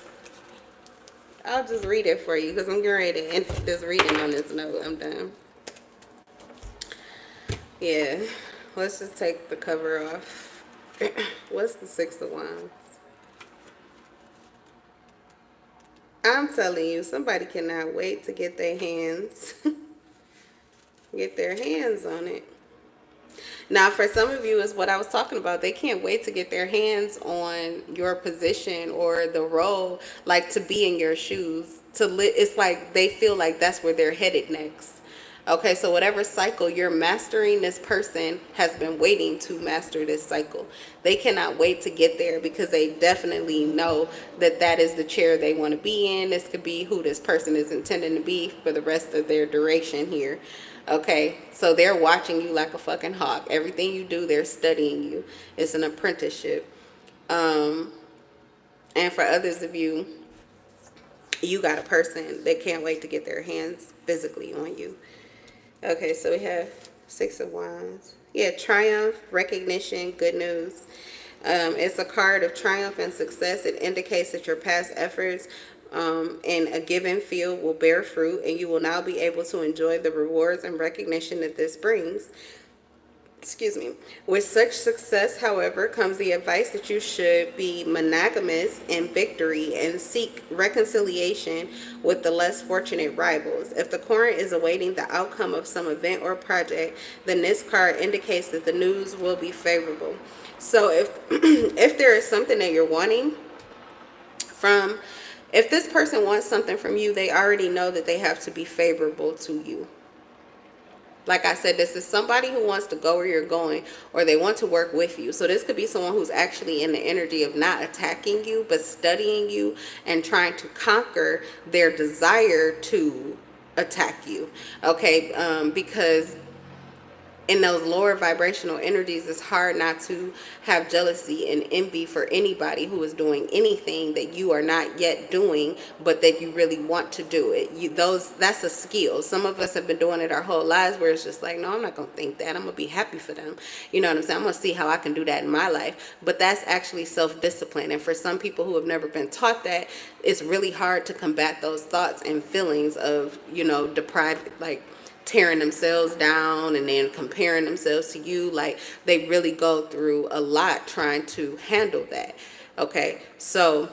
I'll just read it for you because I'm getting ready to end this reading on this note. I'm done. Yeah, let's just take the cover off. What's the Six of Wands? I'm telling you, somebody cannot wait to get their hands on it. Now, for some of you, is what I was talking about. They can't wait to get their hands on your position or the role, like to be in your shoes. It's like they feel like that's where they're headed next. Okay, so whatever cycle you're mastering, this person has been waiting to master this cycle. They cannot wait to get there because they definitely know that that is the chair they want to be in. This could be who this person is intending to be for the rest of their duration here. Okay, so they're watching you like a fucking hawk. Everything you do, they're studying you. It's an apprenticeship. And for others of you, you got a person that can't wait to get their hands physically on you. Okay, so we have Six of Wands. Yeah, triumph, recognition, good news. It's a card of triumph and success. It indicates that your past efforts in a given field will bear fruit, and you will now be able to enjoy the rewards and recognition that this brings. Excuse me. With such success, however, comes the advice that you should be monogamous in victory and seek reconciliation with the less fortunate rivals. If the current is awaiting the outcome of some event or project, then this card indicates that the news will be favorable. So if there is something that you're wanting from, if this person wants something from you, they already know that they have to be favorable to you. Like I said, this is somebody who wants to go where you're going, or they want to work with you. So this could be someone who's actually in the energy of not attacking you, but studying you and trying to conquer their desire to attack you. Okay, because in those lower vibrational energies, it's hard not to have jealousy and envy for anybody who is doing anything that you are not yet doing, but that you really want to do it. That's a skill. Some of us have been doing it our whole lives, where it's just like, no, I'm not gonna think that. I'm gonna be happy for them. You know what I'm saying? I'm gonna see how I can do that in my life. But that's actually self-discipline. And for some people who have never been taught that, it's really hard to combat those thoughts and feelings of, deprived, like tearing themselves down and then comparing themselves to you. Like, they really go through a lot trying to handle that. Okay, so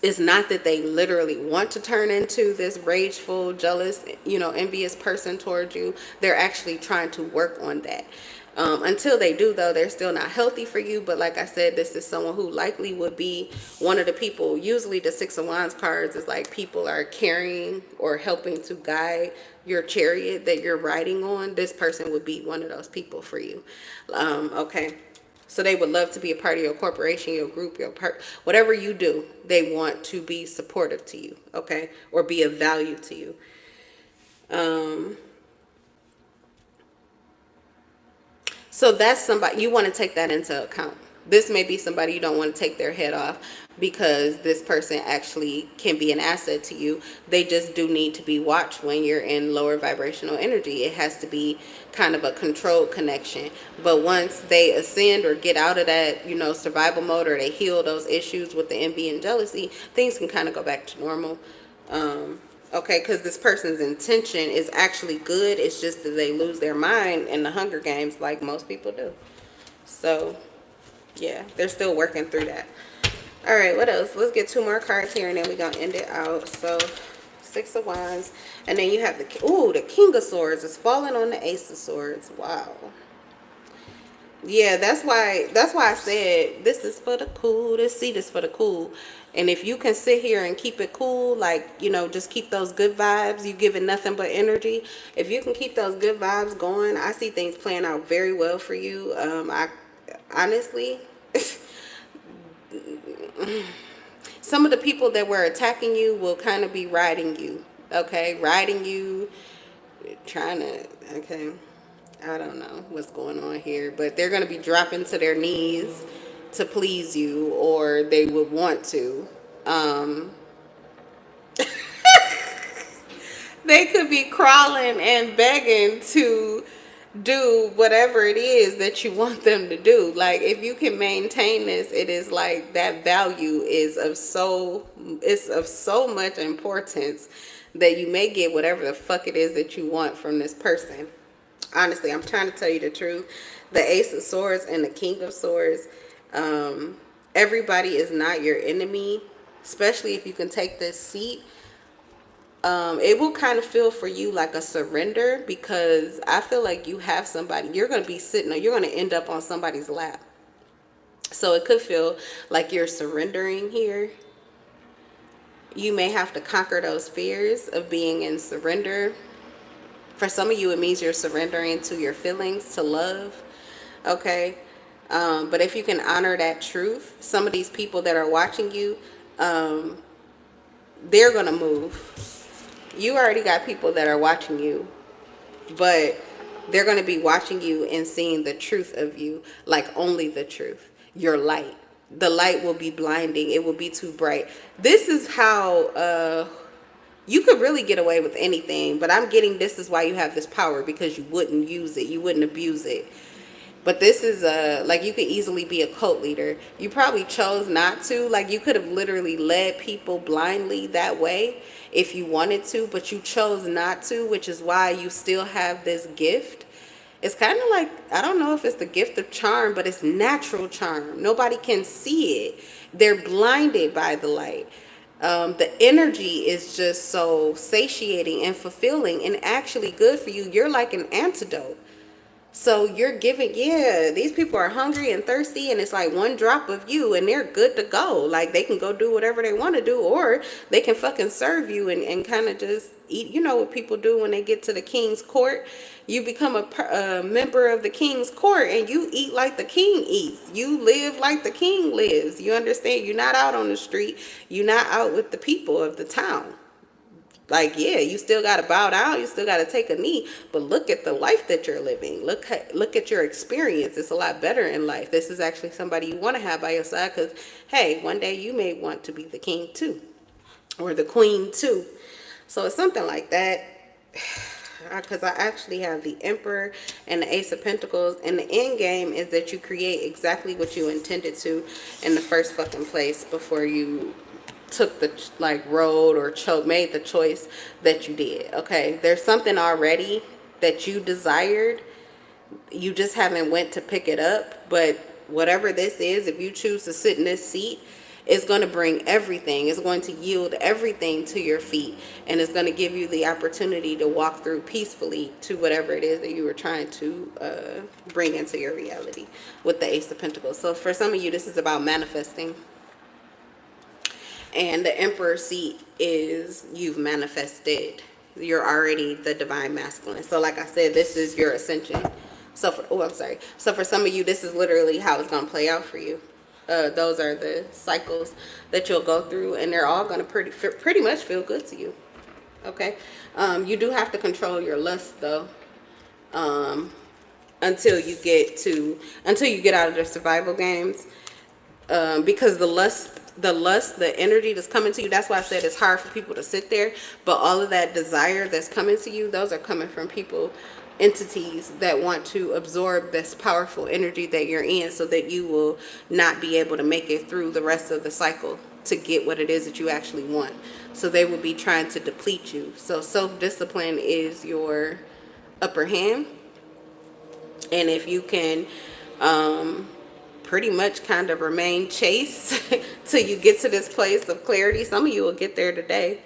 it's not that they literally want to turn into this rageful, jealous, envious person towards you. They're actually trying to work on that. Until they do, though, they're still not healthy for you. But like I said, this is someone who likely would be one of the people. Usually the Six of Wands cards is like people are carrying or helping to guide your chariot that you're riding on. This person would be one of those people for you. Okay. So they would love to be a part of your corporation, your group, whatever you do. They want to be supportive to you, okay, or be of value to you. So that's somebody, you want to take that into account. This may be somebody you don't want to take their head off, because this person actually can be an asset to you. They just do need to be watched when you're in lower vibrational energy. It has to be kind of a controlled connection. But once they ascend or get out of that, survival mode, or they heal those issues with the envy and jealousy, things can kind of go back to normal. Okay, because this person's intention is actually good. It's just that they lose their mind in the Hunger Games like most people do. So, yeah, they're still working through that. All right, what else? Let's get two more cards here, and then we're going to end it out. So, Six of Wands. And then you have the King of Swords is falling on the Ace of Swords. Wow. Yeah, that's why I said this is for the cool. This seat is for the cool. And if you can sit here and keep it cool, like, you know, just keep those good vibes, you giving nothing but energy. If you can keep those good vibes going, I see things playing out very well for you. I honestly, some of the people that were attacking you will kind of be riding you. Okay, riding you, trying to, okay, I don't know what's going on here, but they're going to be dropping to their knees to please you, or they would want to. Um, they could be crawling and begging to do whatever it is that you want them to do. Like, if you can maintain this, it is like that value is it's of so much importance that you may get whatever the fuck it is that you want from this person. Honestly, I'm trying to tell you the truth. The Ace of Swords and the King of Swords, everybody is not your enemy, especially if you can take this seat. It will kind of feel for you like a surrender, because I feel like you have somebody, you're going to be sitting, or you're going to end up on somebody's lap. So it could feel like you're surrendering here. You may have to conquer those fears of being in surrender. For some of you, it means you're surrendering to your feelings, to love. Okay. But if you can honor that truth, some of these people that are watching you, they're going to move. You already got people that are watching you, but they're going to be watching you and seeing the truth of you, like only the truth, your light. The light will be blinding. It will be too bright. This is how you could really get away with anything, but I'm getting this is why you have this power, because you wouldn't use it. You wouldn't abuse it. But this is like, you could easily be a cult leader. You probably chose not to. Like, you could have literally led people blindly that way if you wanted to, but you chose not to, which is why you still have this gift. It's kind of like, I don't know if it's the gift of charm, but it's natural charm. Nobody can see it. They're blinded by the light. The energy is just so satiating and fulfilling and actually good for you. You're like an antidote. So you're giving, yeah, these people are hungry and thirsty, and it's like one drop of you and they're good to go. Like, they can go do whatever they want to do, or they can fucking serve you and kind of just eat. You know what people do when they get to the king's court? You become a member of the king's court, and you eat like the king eats. You live like the king lives. You understand? You're not out on the street. You're not out with the people of the town. Like, yeah, you still got to bow down. You still got to take a knee. But look at the life that you're living. Look at your experience. It's a lot better in life. This is actually somebody you want to have by your side, because, hey, one day you may want to be the king too, or the queen too. So it's something like that. Because I actually have the Emperor and the Ace of Pentacles. And the end game is that you create exactly what you intended to in the first fucking place before you took the road or made the choice that you did. Okay, there's something already that you desired, you just haven't went to pick it up. But whatever this is, if you choose to sit in this seat, it's going to bring everything. It's going to yield everything to your feet, and it's going to give you the opportunity to walk through peacefully to whatever it is that you were trying to bring into your reality with the Ace of Pentacles. So for some of you, this is about manifesting. And the Emperor seat is you've manifested. You're already the divine masculine. So like I said, this is your ascension. So So for some of you, this is literally how it's going to play out for you. Those are the cycles that you'll go through, and they're all going to pretty much feel good to you. Okay. You do have to control your lust though. Until you get out of the survival games. Because the energy that's coming to you, that's why I said it's hard for people to sit there. But all of that desire that's coming to you, those are coming from people, entities that want to absorb this powerful energy that you're in, so that you will not be able to make it through the rest of the cycle to get what it is that you actually want. So they will be trying to deplete you. So self-discipline is your upper hand. And if you can pretty much kind of remain chaste till you get to this place of clarity. Some of you will get there today.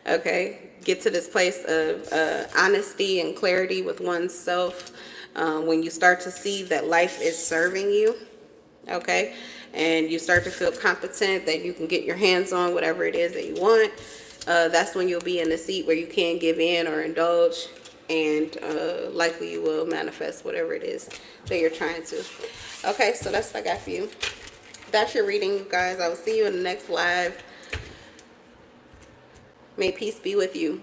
Okay, get to this place of honesty and clarity with oneself. When you start to see that life is serving you, okay, and you start to feel competent that you can get your hands on whatever it is that you want, that's when you'll be in a seat where you can give in or indulge, and likely you will manifest whatever it is that you're trying to. Okay, so that's what I got for you. That's your reading, you guys. I will see you in the next live. May peace be with you.